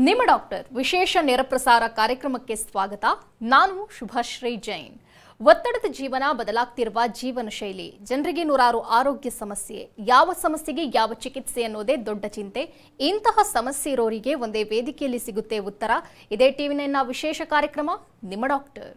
ನಿಮ್ಮ ಡಾಕ್ಟರ್ ವಿಶೇಷ ನೇರಪ್ರಸಾರ ಕಾರ್ಯಕ್ರಮಕ್ಕೆ ಸ್ವಾಗತ. ನಾನು ಶುಭಶ್ರೀ ಜೈನ್. ಒತ್ತಡದ ಜೀವನ, ಬದಲಾಗ್ತಿರುವ ಜೀವನ ಶೈಲಿ, ಜನರಿಗೆ ನೂರಾರು ಆರೋಗ್ಯ ಸಮಸ್ಯೆ, ಯಾವ ಸಮಸ್ಯೆಗೆ ಯಾವ ಚಿಕಿತ್ಸೆ ಅನ್ನೋದೇ ದೊಡ್ಡ ಚಿಂತೆ. ಇಂತಹ ಸಮಸ್ಯೆ ಇರೋರಿಗೆ ಒಂದೇ ವೇದಿಕೆಯಲ್ಲಿ ಸಿಗುತ್ತೆ ಉತ್ತರ. ಇದೇ ಟಿವಿ9ನ ವಿಶೇಷ ಕಾರ್ಯಕ್ರಮ ನಿಮ್ಮ ಡಾಕ್ಟರ್.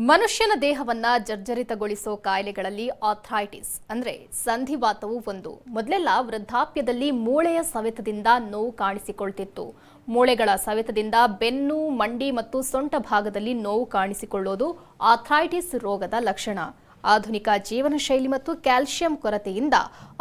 ಮನುಷ್ಯನ ದೇಹವನ್ನ ಜರ್ಜರಿತಗೊಳಿಸೋ ಕಾಯಿಲೆಗಳಲ್ಲಿ ಆರ್ಥ್ರೈಟಿಸ್ ಅಂದ್ರೆ ಸಂಧಿವಾತವು ಒಂದು. ಮೊದಲೆಲ್ಲ ವೃದ್ಧಾಪ್ಯದಲ್ಲಿ ಮೂಳೆಯ ಸವೆತದಿಂದ ನೋವು ಕಾಣಿಸಿಕೊಳ್ತಿತ್ತು. ಮೂಳೆಗಳ ಸವೆತದಿಂದ ಬೆನ್ನು, ಮಂಡಿ ಮತ್ತು ಸೊಂಟ ಭಾಗದಲ್ಲಿ ನೋವು ಕಾಣಿಸಿಕೊಳ್ಳೋದು ಆರ್ಥ್ರೈಟಿಸ್ ರೋಗದ ಲಕ್ಷಣ. ಆಧುನಿಕ ಜೀವನ ಶೈಲಿ ಮತ್ತು ಕ್ಯಾಲ್ಸಿಯಂ ಕೊರತೆಯಿಂದ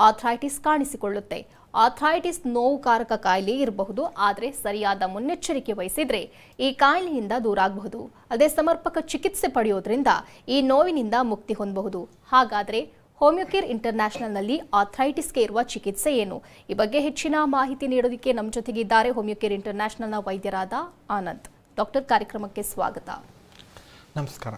ಆರ್ಥ್ರೈಟಿಸ್ ಕಾಣಿಸಿಕೊಳ್ಳುತ್ತೆ. ಆರ್ಥ್ರೈಟಿಸ್ ನೋವುಕಾರಕ ಕಾಯಿಲೆ ಇರಬಹುದು, ಆದರೆ ಸರಿಯಾದ ಮುನ್ನೆಚ್ಚರಿಕೆ ವಹಿಸಿದ್ರೆ ಈ ಕಾಯಿಲೆಯಿಂದ ದೂರ ಆಗಬಹುದು. ಅದೇ ಸಮರ್ಪಕ ಚಿಕಿತ್ಸೆ ಪಡೆಯೋದ್ರಿಂದ ಈ ನೋವಿನಿಂದ ಮುಕ್ತಿ ಹೊಂದಬಹುದು. ಹಾಗಾದ್ರೆ ಹೋಮಿಯೋಕೇರ್ ಇಂಟರ್ನ್ಯಾಷನಲ್ನಲ್ಲಿ ಆರ್ಥ್ರೈಟಿಸ್ಗೆ ಇರುವ ಚಿಕಿತ್ಸೆ ಏನು? ಈ ಬಗ್ಗೆ ಹೆಚ್ಚಿನ ಮಾಹಿತಿ ನೀಡೋದಕ್ಕೆ ನಮ್ಮ ಜೊತೆಗಿದ್ದಾರೆ ಹೋಮಿಯೋಕೇರ್ ಇಂಟರ್ನ್ಯಾಷನಲ್ನ ವೈದ್ಯರಾದ ಆನಂದ್. ಡಾಕ್ಟರ್, ಕಾರ್ಯಕ್ರಮಕ್ಕೆ ಸ್ವಾಗತ. ನಮಸ್ಕಾರ.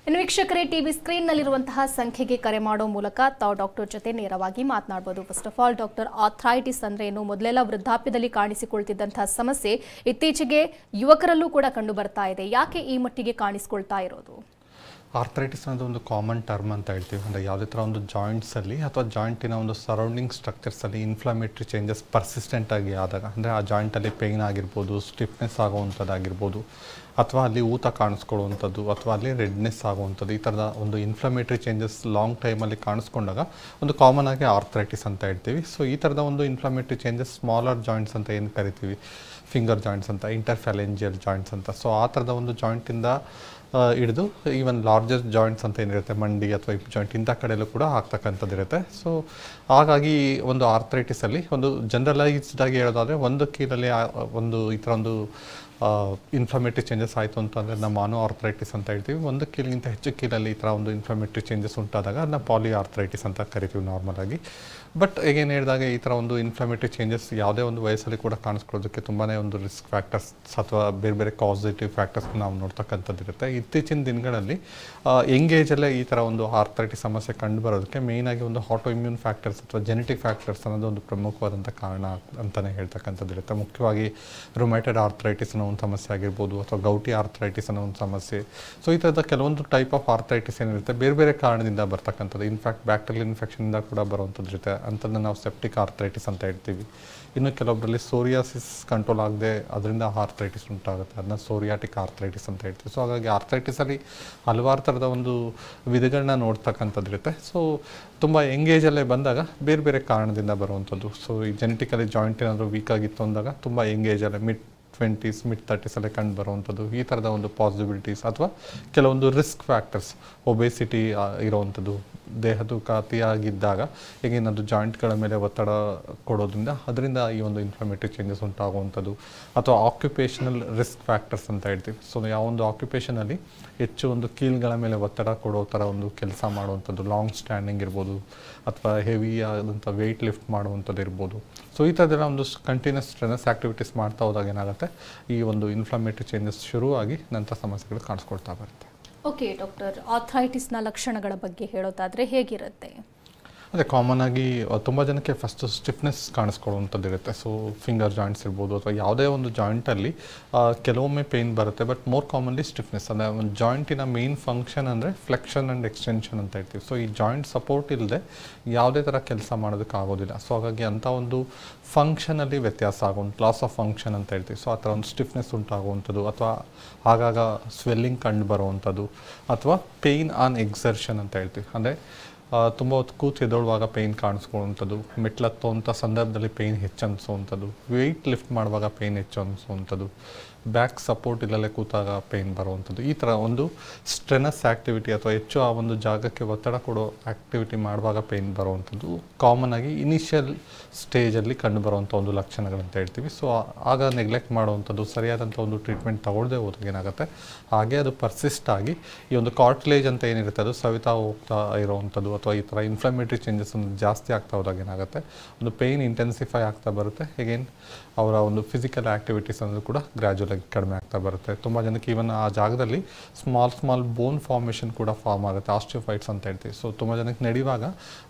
ಇನ್ನು ವೀಕ್ಷಕರೇ, ಟಿವಿ ಸ್ಕ್ರೀನ್ನಲ್ಲಿರುವಂತಹ ಸಂಖ್ಯೆಗೆ ಕರೆ ಮಾಡೋ ಮೂಲಕ ತಾವು ಡಾಕ್ಟರ್ ಜೊತೆ ನೇರವಾಗಿ ಮಾತನಾಡಬಹುದು. First of all doctor, arthritis ಅಂದ್ರೆ ಏನು? ಮೊದಲೆಲ್ಲ ವೃದ್ಧಾಪ್ಯದಲ್ಲಿ ಕಾಣಿಸಿಕೊಳ್ತಿದ್ದಂತಹ ಸಮಸ್ಯೆ ಇತ್ತೀಚೆಗೆ ಯುವಕರಲ್ಲೂ ಕೂಡ ಕಂಡು ಬರ್ತಾ ಇದೆ. ಯಾಕೆ ಈ ಮಟ್ಟಿಗೆ ಕಾಣಿಸ್ಕೊಳ್ತಾ ಇರೋದು? ಆರ್ಥ್ರೈಟಿಸ್ ಅನ್ನೋದು ಒಂದು ಕಾಮನ್ ಟರ್ಮ್ ಅಂತ ಹೇಳ್ತೀವಿ. ಅಂದರೆ ಯಾವುದೇ ಥರ ಒಂದು ಜಾಯಿಂಟ್ಸಲ್ಲಿ ಅಥವಾ ಜಾಯಿಂಟಿನ ಒಂದು ಸರೌಂಡಿಂಗ್ ಸ್ಟ್ರಕ್ಚರ್ಸಲ್ಲಿ ಇನ್ಫ್ಲಮೇಟ್ರಿ ಚೇಂಜಸ್ ಪರ್ಸಿಸ್ಟೆಂಟ್ ಆಗಿ ಆದಾಗ, ಅಂದರೆ ಆ ಜಾಯಿಂಟಲ್ಲಿ ಪೇಯ್ನ್ ಆಗಿರ್ಬೋದು, ಸ್ಟಿಫ್ನೆಸ್ ಆಗುವಂಥದ್ದಾಗಿರ್ಬೋದು, ಅಥವಾ ಅಲ್ಲಿ ಊತ ಕಾಣಿಸ್ಕೊಳ್ಳುವಂಥದ್ದು, ಅಥವಾ ಅಲ್ಲಿ ರೆಡ್ನೆಸ್ ಆಗುವಂಥದ್ದು, ಈ ಥರದ ಒಂದು ಇನ್ಫ್ಲಮೇಟ್ರಿ ಚೇಂಜಸ್ ಲಾಂಗ್ ಟೈಮಲ್ಲಿ ಕಾಣಿಸ್ಕೊಂಡಾಗ ಒಂದು ಕಾಮನ್ ಆಗಿ ಆರ್ಥ್ರೈಟಿಸ್ ಅಂತ ಹೇಳ್ತೀವಿ. ಸೊ ಈ ಥರದ ಒಂದು ಇನ್ಫ್ಲಮೇಟ್ರಿ ಚೇಂಜಸ್ ಸ್ಮಾಲರ್ ಜಾಯಿಂಟ್ಸ್ ಅಂತ ಏನು ಕರಿತೀವಿ, ಫಿಂಗರ್ ಜಾಯಿಂಟ್ಸ್ ಅಂತ, ಇಂಟರ್ಫ್ಯಾಲೆಂಜಿಯಲ್ ಜಾಯಿಂಟ್ಸ್ ಅಂತ, ಸೊ ಆ ಥರದ ಒಂದು ಜಾಯಿಂಟಿಂದ ಹಿಡಿದು ಈವನ್ ಲಾರ್ಜೆಸ್ಟ್ ಜಾಯಿಂಟ್ಸ್ ಅಂತ ಏನಿರುತ್ತೆ, ಮಂಡಿ ಅಥವಾ ಹಿಪ್ ಜಾಯಿಂಟ್, ಇಂಥ ಕಡೆಯಲ್ಲೂ ಕೂಡ ಆಗ್ತಕ್ಕಂಥದ್ದು ಇರುತ್ತೆ. ಸೊ ಹಾಗಾಗಿ ಒಂದು ಆರ್ಥ್ರೈಟಿಸಲ್ಲಿ ಒಂದು ಜನರಲೈಸ್ಡ್ ಆಗಿ ಹೇಳೋದಾದರೆ, ಒಂದು ಕೀಲಲ್ಲಿ ಒಂದು ಈ ಥರ ಒಂದು ಇನ್ಫ್ಲಮೇಟ್ರಿ ಚೇಂಜಸ್ ಆಯಿತು ಅಂತಂದರೆ ನಾವು ಮಾನೋ ಆರ್ಥ್ರೈಟಿಸ್ ಅಂತ ಹೇಳ್ತೀವಿ. ಒಂದು ಕೀಲಿಗಿಂತ ಹೆಚ್ಚು ಕೀಲಲ್ಲಿ ಈ ಥರ ಒಂದು ಇನ್ಫ್ಲಮೇಟ್ರಿ ಚೇಂಜಸ್ ಉಂಟಾದಾಗ ಅದನ್ನ ಪಾಲಿ ಆರ್ಥ್ರೈಟಿಸ್ ಅಂತ ಕರಿತೀವಿ ನಾರ್ಮಲಾಗಿ. ಬಟ್ ಈಗೇನು ಹೇಳಿದಾಗ ಈ ಥರ ಒಂದು ಇನ್ಫ್ಲಮೇಟ್ರಿ ಚೇಂಜಸ್ ಯಾವುದೇ ಒಂದು ವಯಸ್ಸಲ್ಲಿ ಕೂಡ ಕಾಣಿಸ್ಕೊಳ್ಳೋದಕ್ಕೆ ತುಂಬಾ ಒಂದು ರಿಸ್ಕ್ ಫ್ಯಾಕ್ಟರ್ಸ್ ಅಥವಾ ಬೇರೆ ಬೇರೆ ಕಾಸಿಟಿವ್ ಫ್ಯಾಕ್ಟರ್ಸ್ ನಾವು ನೋಡ್ತಕ್ಕಂಥದ್ದು ಇರುತ್ತೆ. ಇತ್ತೀಚಿನ ದಿನಗಳಲ್ಲಿ ಯಂಗ್ ಏಜಲ್ಲೇ ಈ ಥರ ಒಂದು ಆರ್ಥ್ರೈಟಿಸ್ ಸಮಸ್ಯೆ ಕಂಡು ಬರೋದಕ್ಕೆ ಮೇಯ್ನಾಗಿ ಒಂದು ಆಟೋ ಇಮ್ಯೂನ್ ಫ್ಯಾಕ್ಟರ್ಸ್ ಅಥವಾ ಜೆನೆಟಿಕ್ ಫ್ಯಾಕ್ಟರ್ಸ್ ಅನ್ನೋದು ಒಂದು ಪ್ರಮುಖವಾದಂಥ ಕಾರಣ ಅಂತಲೇ ಹೇಳ್ತಕ್ಕಂಥದ್ದು ಇರುತ್ತೆ. ಮುಖ್ಯವಾಗಿ ರುಮ್ಯಾಟೆಡ್ ಆರ್ಥ್ರೈಟಿಸ್ ಅನ್ನೋ ಒಂದು ಸಮಸ್ಯೆ ಆಗಿರ್ಬೋದು, ಅಥವಾ ಗೌಟಿ ಆರ್ಥ್ರೈಟಿಸ್ ಅನ್ನೋ ಒಂದು ಸಮಸ್ಯೆ. ಸೊ ಈ ಥರದ ಕೆಲವೊಂದು ಟೈಪ್ ಆಫ್ ಆರ್ಥ್ರೈಟಿಸ್ ಏನಿರುತ್ತೆ ಬೇರೆ ಬೇರೆ ಕಾರಣದಿಂದ ಬರ್ತಕ್ಕಂಥದ್ದು. ಇನ್ಫ್ಯಾಕ್ಟ್ ಬ್ಯಾಕ್ಟೀರಿಯಲ್ ಇನ್ಫೆಕ್ಷನಿಂದ ಕೂಡ ಬರುವಂಥದ್ದು ಇರುತ್ತೆ. ಅಂಥದ್ದನ್ನು ನಾವು ಸೆಪ್ಟಿಕ್ ಆರ್ಥ್ರೈಟಿಸ್ ಅಂತ ಹೇಳ್ತೀವಿ. ಇನ್ನು ಕೆಲವೊಬ್ಬರಲ್ಲಿ ಸೋರಿಯಾಸಿಸ್ ಕಂಟ್ರೋಲ್ ಆಗದೆ ಅದರಿಂದ ಆರ್ಥ್ರೈಟಿಸ್ ಉಂಟಾಗುತ್ತೆ, ಅದನ್ನ ಸೋರಿಯಾಟಿಕ್ ಆರ್ಥ್ರೈಟಿಸ್ ಅಂತ ಹೇಳ್ತೀವಿ. ಸೊ ಹಾಗಾಗಿ ಆರ್ಥ್ರೈಟಿಸಲ್ಲಿ ಹಲವಾರು ಥರದ ಒಂದು ವಿಧಗಳನ್ನ ನೋಡ್ತಕ್ಕಂಥದ್ದು ಇರುತ್ತೆ. ಸೊ ತುಂಬ ಯಂಗೇಜಲ್ಲೇ ಬಂದಾಗ ಬೇರೆ ಬೇರೆ ಕಾರಣದಿಂದ ಬರುವಂಥದ್ದು. ಸೊ ಈ ಜೆನೆಟಿಕಲಿ ಜಾಯಿಂಟ್ ಏನಾದರೂ ವೀಕ್ ಆಗಿತ್ತು ಅಂದಾಗ ತುಂಬ ಯಂಗೇಜಲ್ಲೇ ಮಿಡ್ 20s ಮಿಡ್ 30s ಕಂಡು ಬರುವಂಥದ್ದು, ಈ ಥರದ ಒಂದು ಪಾಸಿಬಿಲಿಟೀಸ್, ಅಥವಾ ಕೆಲವೊಂದು ರಿಸ್ಕ್ ಫ್ಯಾಕ್ಟರ್ಸ್, ಒಬೇಸಿಟಿ ಇರೋವಂಥದ್ದು, ದೇಹದ ಅತಿಯಾಗಿದ್ದಾಗ ಈಗೇನದು ಜಾಯಿಂಟ್ಗಳ ಮೇಲೆ ಒತ್ತಡ ಕೊಡೋದ್ರಿಂದ ಅದರಿಂದ ಈ ಒಂದು ಇನ್ಫ್ಲಮೇಟ್ರಿ ಚೇಂಜಸ್ ಉಂಟಾಗುವಂಥದ್ದು, ಅಥವಾ ಆಕ್ಯುಪೇಷನಲ್ ರಿಸ್ಕ್ ಫ್ಯಾಕ್ಟರ್ಸ್ ಅಂತ ಹೇಳ್ತೀವಿ. ಸೊ ಯಾವೊಂದು ಆಕ್ಯುಪೇಷನಲ್ಲಿ ಹೆಚ್ಚು ಒಂದು ಕೀಲ್ಗಳ ಮೇಲೆ ಒತ್ತಡ ಕೊಡೋ ಥರ ಒಂದು ಕೆಲಸ ಮಾಡುವಂಥದ್ದು, ಲಾಂಗ್ ಸ್ಟ್ಯಾಂಡಿಂಗ್ ಇರ್ಬೋದು, ಅಥವಾ ಹೆವಿ ಆದಂಥ ವೆಯ್ಟ್ ಲಿಫ್ಟ್ ಮಾಡುವಂಥದ್ದು ಇರ್ಬೋದು. ಸೊ ಈ ಥರದೆಲ್ಲ ಒಂದು ಕಂಟಿನ್ಯೂಸ್ ಸ್ಟ್ರೆಸ್ ಆ್ಯಕ್ಟಿವಿಟೀಸ್ ಮಾಡ್ತಾ ಹೋದಾಗ ಏನಾಗುತ್ತೆ, ಈ ಒಂದು ಇನ್ಫ್ಲಮೇಟ್ರಿ ಚೇಂಜಸ್ ಶುರುವಾಗಿ ನಂತರ ಸಮಸ್ಯೆಗಳು ಕಾಣಿಸ್ಕೊಳ್ತಾ ಬರುತ್ತೆ. ಓಕೆ ಡಾಕ್ಟರ್, ಆರ್ಥ್ರೈಟಿಸ್ನ ಲಕ್ಷಣಗಳ ಬಗ್ಗೆ ಹೇಳೋದಾದರೆ ಹೇಗಿರುತ್ತೆ? ಅದೇ ಕಾಮನ್ ಆಗಿ ತುಂಬ ಜನಕ್ಕೆ ಫಸ್ಟು ಸ್ಟಿಫ್ನೆಸ್ ಕಾಣಿಸ್ಕೊಳ್ಳುವಂಥದ್ದು ಇರುತ್ತೆ. ಸೊ ಫಿಂಗರ್ ಜಾಯಿಂಟ್ಸ್ ಇರ್ಬೋದು, ಅಥವಾ ಯಾವುದೇ ಒಂದು ಜಾಯಿಂಟಲ್ಲಿ ಕೆಲವೊಮ್ಮೆ ಪೇಯ್ನ್ ಬರುತ್ತೆ, ಬಟ್ ಮೋರ್ ಕಾಮನ್ಲಿ ಸ್ಟಿಫ್ನೆಸ್. ಅಂದರೆ ಒಂದು ಜಾಯಿಂಟಿನ ಮೇನ್ ಫಂಕ್ಷನ್ ಅಂದರೆ ಫ್ಲೆಕ್ಷನ್ ಆ್ಯಂಡ್ ಎಕ್ಸ್ಟೆನ್ಷನ್ ಅಂತ ಹೇಳ್ತೀವಿ. ಸೊ ಈ ಜಾಯಿಂಟ್ ಸಪೋರ್ಟ್ ಇಲ್ಲದೆ ಯಾವುದೇ ಥರ ಕೆಲಸ ಮಾಡೋದಕ್ಕೆ ಆಗೋದಿಲ್ಲ. ಸೊ ಹಾಗಾಗಿ ಅಂಥ ಒಂದು ಫಂಕ್ಷನಲ್ಲಿ ವ್ಯತ್ಯಾಸ ಆಗುವಂಥ ಲಾಸ್ ಆಫ್ ಫಂಕ್ಷನ್ ಅಂತ ಹೇಳ್ತೀವಿ. ಸೊ ಆ ಥರ ಒಂದು ಸ್ಟಿಫ್ನೆಸ್ ಉಂಟಾಗುವಂಥದ್ದು, ಅಥವಾ ಆಗಾಗ ಸ್ವೆಲ್ಲಿಂಗ್ ಕಂಡು ಬರುವಂಥದ್ದು, ಅಥವಾ ಪೇಯ್ನ್ ಆನ್ ಎಕ್ಸರ್ಷನ್ ಅಂತ ಹೇಳ್ತೀವಿ. ಅಂದರೆ ತುಂಬ ಹೊತ್ತು ಕೂತು ಎದ್ದೊಳುವಾಗ ಪೇಯ್ನ್ ಕಾಣಿಸ್ಕೊಳ್ಳುವಂಥದ್ದು, ಮೆಟ್ಲತ್ತುವಂಥ ಸಂದರ್ಭದಲ್ಲಿ ಪೇಯ್ನ್ ಹೆಚ್ಚು ಅನಿಸುವಂಥದ್ದು, ವೆಯ್ಟ್ ಲಿಫ್ಟ್ ಮಾಡುವಾಗ ಪೇಯ್ನ್ ಹೆಚ್ಚು ಅನಿಸುವಂಥದ್ದು, ಬ್ಯಾಕ್ ಸಪೋರ್ಟ್ ಇಲ್ಲದೆ ಕೂತಾಗ ಪೇಯ್ನ್ ಬರುವಂಥದ್ದು, ಈ ಥರ ಒಂದು ಸ್ಟ್ರೆನಸ್ ಆ್ಯಕ್ಟಿವಿಟಿ ಅಥವಾ ಹೆಚ್ಚು ಆ ಒಂದು ಜಾಗಕ್ಕೆ ಒತ್ತಡ ಕೊಡೋ ಆ್ಯಕ್ಟಿವಿಟಿ ಮಾಡುವಾಗ ಪೇಯ್ನ್ ಬರುವಂಥದ್ದು ಕಾಮನ್ ಆಗಿ ಇನಿಷಿಯಲ್ ಸ್ಟೇಜಲ್ಲಿ ಕಂಡು ಬರುವಂಥ ಒಂದು ಲಕ್ಷಣಗಳಂತ ಹೇಳ್ತೀವಿ. ಸೊ ಆಗ ನೆಗ್ಲೆಕ್ಟ್ ಮಾಡುವಂಥದ್ದು, ಸರಿಯಾದಂಥ ಒಂದು ಟ್ರೀಟ್ಮೆಂಟ್ ತಗೊಳ್ಳದೆ ಹೋದಾಗ ಏನಾಗುತ್ತೆ, ಹಾಗೆ ಅದು ಪರ್ಸಿಸ್ಟ್ ಆಗಿ ಈ ಒಂದು ಕಾರ್ಟಿಲೇಜ್ ಅಂತ ಏನಿರುತ್ತೆ ಅದು ಸವಿತಾ ಹೋಗ್ತಾ ಇರೋವಂಥದ್ದು, ಅಥವಾ ಈ ಥರ ಇನ್ಫ್ಲಮೇಟ್ರಿ ಚೇಂಜಸ್ ಒಂದು ಜಾಸ್ತಿ ಆಗ್ತಾ ಹೋದಾಗ ಏನಾಗುತ್ತೆ, ಒಂದು ಪೇಯ್ನ್ ಇಂಟೆನ್ಸಿಫೈ ಆಗ್ತಾ ಬರುತ್ತೆ. ಹೇಗೇನು ಅವರ ಒಂದು ಫಿಸಿಕಲ್ ಆ್ಯಕ್ಟಿವಿಟೀಸ್ ಅನ್ನೋದು ಕೂಡ ಗ್ರ್ಯಾಜುವಲ್ ಆಗಿ ಕಡಿಮೆ ಆಗ್ತಾ ಬರುತ್ತೆ. ತುಂಬ ಜನಕ್ಕೆ ಈವನ್ ಆ ಜಾಗದಲ್ಲಿ ಸ್ಮಾಲ್ ಬೋನ್ ಫಾರ್ಮೇಷನ್ ಕೂಡ ಫಾರ್ಮ್ ಆಗುತ್ತೆ, ಆಸ್ಟಿಯೋಫೈಟ್ಸ್ ಅಂತ ಹೇಳ್ತೀವಿ. ಸೊ ತುಂಬ ಜನಕ್ಕೆ ನಡೆಯುವಾಗ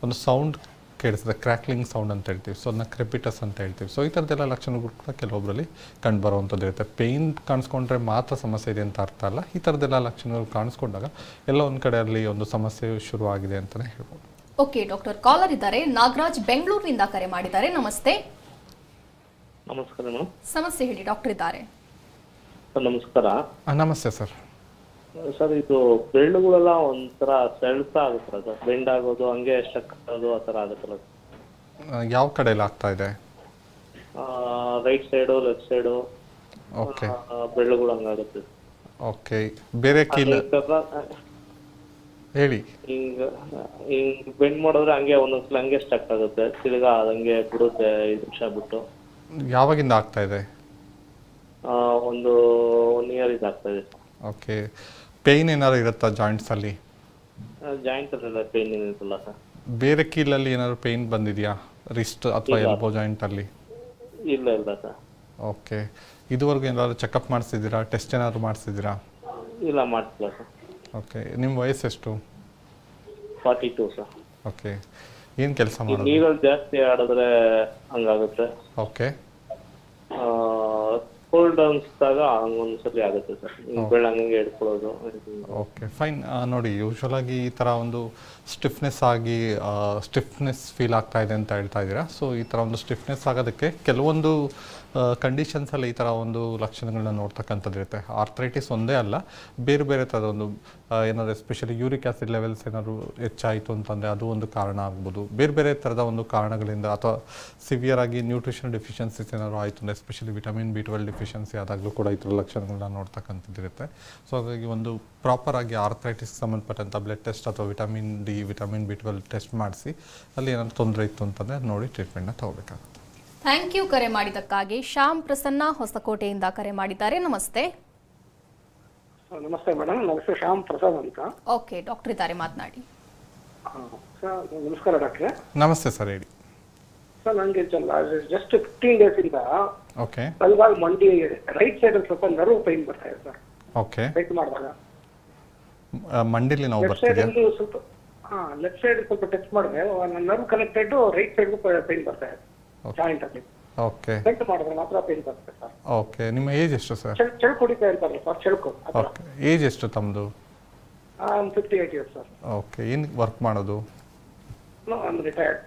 ಒಂದು ಸೌಂಡ್ ಕೇಳಿಸ್ತದೆ, ಕ್ರ್ಯಾಕ್ಲಿಂಗ್ ಸೌಂಡ್ ಅಂತ ಹೇಳ್ತೀವಿ. ಸೊ ಅದನ್ನ ಕ್ರೆಪಿಟಸ್ ಅಂತ ಹೇಳ್ತೀವಿ. ಸೊ ಈ ಥರದ್ದೆಲ್ಲ ಲಕ್ಷಣಗಳು ಕೂಡ ಕೆಲವೊಬ್ಬರಲ್ಲಿ ಕಂಡು ಬರುವಂಥದ್ದು ಇರುತ್ತೆ. ಪೇಯ್ನ್ ಕಾಣಿಸ್ಕೊಂಡ್ರೆ ಮಾತ್ರ ಸಮಸ್ಯೆ ಇದೆ ಅಂತ ಅರ್ಥ ಅಲ್ಲ. ಈ ಥರದ್ದೆಲ್ಲ ಲಕ್ಷಣಗಳು ಕಾಣಿಸ್ಕೊಂಡಾಗ ಎಲ್ಲ ಒಂದು ಕಡೆ ಅಲ್ಲಿ ಒಂದು ಸಮಸ್ಯೆ ಶುರುವಾಗಿದೆ ಅಂತಲೇ ಹೇಳ್ಬೋದು. ಓಕೆ ಡಾಕ್ಟರ್, ಕಾಲರ್ ಇದ್ದಾರೆ. ನಾಗರಾಜ್ ಬೆಂಗಳೂರಿನಿಂದ ಕರೆ ಮಾಡಿದ್ದಾರೆ. ನಮಸ್ತೆ. ನಮಸ್ಕಾರ ಮೇಡಮ್. ಸಮಸ್ಯೆ ಹೇಳಿ, ಡಾಕ್ಟರ್ ಇದ್ದಾರೆ. ಸರ್ ನಮಸ್ಕಾರ. ನಮಸ್ತೆ ಸರ್. ಸರ್ ಇದು ಬೆರಳುಗಳೆಲ್ಲ ಒಂಥರ ಸೆಳ್ತ ಆಗುತ್ತಲ್ಲ ಸರ್, ಬೆಂಡ್ ಆಗೋದು, ಹಂಗೆ ಸ್ಟಕ್ ಆಗೋದು, ಆ ಥರ ಆಗುತ್ತಲ್ಲ ಸರ್? ಯಾವ ಕಡೆ ಎಲ್ಲ ಆಗ್ತಾ ಇದೆ? Right side, left side, okay, ಬೆರಳುಗಳು ಹಂಗಾಗುತ್ತೆ. ಓಕೆ, ಬೇರೆ ಕೀಲ ಹೇಳಿ. ಹಿಂಗ ಬೆಂಡ್ ಮಾಡಿದ್ರೆ ಹಂಗೆ ಒಂದೊಂದ್ಸಲ ಹಂಗೆ ಸ್ಟಕ್ ಆಗುತ್ತೆ, ತಿರ್ಗಾ ಹಂಗೆ ಬಿಡುತ್ತೆ 5 ನಿಮಿಷ ಬಿಟ್ಟು. ಯಾವಾಗಿಂದ ಆಗ್ತಾ ಇದೆ? ಒಂದು 1 ಇಯರ್ ಆಗ್ತಾ ಇದೆ. ಓಕೆ, ಪೇಯ್ನ್ ಏನಾದ್ರು ಇರುತ್ತಾ ಜಾಯಿಂಟ್ಸಲ್ಲಿ? ಜಾಯಿಂಟ್ ಅಲ್ಲೆಲ್ಲ ಪೇನ್ ಏನಿಲ್ಲ ಸರ್. ಬೇರೆ ಕೀಲಲ್ಲಿ ಏನಾದ್ರು ಪೇಯ್ನ್ ಬಂದಿದೆಯಾ, ರಿಸ್ಟ್ ಅಥವಾ ಎಲ್ಬೋ ಜಾಯಿಂಟಲ್ಲಿ? ಇಲ್ಲ ಸರ್. ಓಕೆ, ಇದುವರೆಗೂ ಏನಾದ್ರು ಚೆಕಪ್ ಮಾಡಿಸಿದ್ದೀರಾ, ಟೆಸ್ಟ್ ಏನಾದ್ರು ಮಾಡಿಸಿದ್ದೀರಾ? ಇಲ್ಲ ಮಾಡ್ತಿಲ್ಲ ಸರ್. ಓಕೆ, ನಿಮ್ಮ ವಯಸ್ಸೆಷ್ಟು? 42 ಸರ್. ಓಕೆ, ಏನು ಕೆಲಸ ಮಾಡೋದು? ನೀರಲ್ಲಿ ಜಾಸ್ತಿ ಆಡಿದ್ರೆ ಹಂಗಾಗುತ್ತೆ. ಓಕೆ, ಕೋಲ್ಡ್ ಅನ್ಸಿದಾಗ ಒಂದ್ಸಲಿ ಆಗುತ್ತೆ ಸರ್, ಬೆಳ್ಳಂಗೆ ಹಿಡ್ಕೊಳ್ಳೋದು. Okay, fine. ನೋಡಿ, ಯೂಶ್ವಲ್ ಆಗಿ ಈ ಥರ ಒಂದು ಸ್ಟಿಫ್ನೆಸ್ ಫೀಲ್ ಆಗ್ತಾ ಇದೆ ಅಂತ ಹೇಳ್ತಾ ಇದ್ದೀರಾ. ಸೊ ಈ ಥರ ಒಂದು ಸ್ಟಿಫ್ನೆಸ್ ಆಗೋದಕ್ಕೆ ಕೆಲವೊಂದು ಕಂಡೀಷನ್ಸಲ್ಲಿ ಈ ಥರ ಒಂದು ಲಕ್ಷಣಗಳನ್ನ ನೋಡ್ತಕ್ಕಂಥದ್ದು ಇರುತ್ತೆ. ಆರ್ಥ್ರೈಟಿಸ್ ಒಂದೇ ಅಲ್ಲ, ಬೇರೆ ಬೇರೆ ಥರದ ಒಂದು ಏನಾದ್ರು ಎಸ್ಪೆಷಲಿ ಯೂರಿಕ್ ಆ್ಯಸಿಡ್ ಲೆವೆಲ್ಸ್ ಏನಾದ್ರು ಹೆಚ್ಚಾಯಿತು ಅಂತಂದರೆ ಅದು ಒಂದು ಕಾರಣ ಆಗ್ಬೋದು. ಬೇರೆ ಬೇರೆ ಥರದ ಒಂದು ಕಾರಣಗಳಿಂದ, ಅಥವಾ ಸಿವಿಯರ್ ಆಗಿ ನ್ಯೂಟ್ರಿಷನ್ ಡೆಫಿಷಿಯನ್ಸೀಸ್ ಏನಾದ್ರು ಆಯಿತು ಅಂದರೆ, ಎಸ್ಪೆಷಲಿ ವಿಟಮಿನ್ B12 ಡೆಫಿಷಿಯನ್ಸಿ ಆದಾಗಲೂ ಕೂಡ ಈ ಥರ ಲಕ್ಷಣಗಳನ್ನ ನೋಡ್ತಕ್ಕಂಥದ್ದು ಇರುತ್ತೆ. ಸೊ ಹಾಗಾಗಿ ಒಂದು ಪ್ರಾಪರ್ ಆಗಿ ಆರ್ಥ್ರೈಟಿಸ್ಗೆ ಸಂಬಂಧಪಟ್ಟಂಥ ಬ್ಲಡ್ ಟೆಸ್ಟ್ ಅಥವಾ vitamin D, vitamin B12 test ಮಾಡಿಸಿ ಅಲ್ಲಿ ಏನಾದ್ರು ತೊಂದರೆ ಇತ್ತು ಅಂತಂದರೆ ನೋಡಿ ಟ್ರೀಟ್ಮೆಂಟ್ನ ತಗೋಬೇಕಾಗುತ್ತೆ. ಥ್ಯಾಂಕ್ ಯು ಕರೆ ಮಾಡಿದ್ದಕ್ಕಾಗಿ. ಶ್ಯಾಮ್ ಪ್ರಸನ್ನ ಹೊಸಕೋಟೆಯಿಂದ ಕರೆ ಮಾಡಿದ್ದಾರೆ. ನಮಸ್ತೆ. ನಮಸ್ತೆ ಮೇಡಮ್, ನನ್ನ ಹೆಸರು ಶ್ಯಾಮ್ ಪ್ರಸಾದ್ ಅಂತ. ಓಕೆ, ಡಾಕ್ಟರ್ ಇದ್ದಾರೆ, ಮಾತನಾಡಿ. ಸರ್ ನಮಸ್ಕಾರ ಡಾಕ್ಟ್ರೆ. ನಮಸ್ತೆ ಸರ್, ಹೇಳಿ. ಸರ್ ನನಗೆ ಜಸ್ಟ್ 15 days ಇಂದ ಓಕೆ, ಬಲಗಾಲ್ ಮಂಡಿ ರೈಟ್ ಸೈಡ್ ಸ್ವಲ್ಪ ನರ್ವ್ ಪೈನ್ ಬರ್ತಾ ಇದೆ ಸರ್. ಓಕೆ, ರೈಟ್ ಮಾಡಿದಾಗ ಮಂಡಿಲಿ ನಾವು ಲೆಫ್ಟ್ ಸೈಡ್ ಬರ್ತೀವಿ. ಸ್ವಲ್ಪ ಲೆಫ್ಟ್ ಸೈಡ್ ಸ್ವಲ್ಪ ಟಚ್ ಮಾಡಿದ್ರೆ nerve connected right side pain ಬರ್ತಾ ಇದೆ ಜಾಯಿಂಟ್ ಅಲ್ಲಿ. ಓಕೆ, ಬೆಂಟ್ ಮಾಡಿದ್ರೆ ಮಾತ್ರ ಪೈನ್ ಬರುತ್ತೆ ಸರ್. ಓಕೆ, ನಿಮ್ಮ ಏಜ್ ಎಷ್ಟು ಸರ್? ಚೆಳ್ ಕುಡಿತಾ ಇರ್ತಾರಲ್ಲ ಸರ್, ಚೆಳ್ಕು. ಓಕೆ, ಏಜ್ ಎಷ್ಟು ತಮ್ಮದು? 58 years ಸರ್. ಓಕೆ, ಏನು ವರ್ಕ್ ಮಾಡೋದು? ನಾನು ರಿಟೈರ್ಡ್.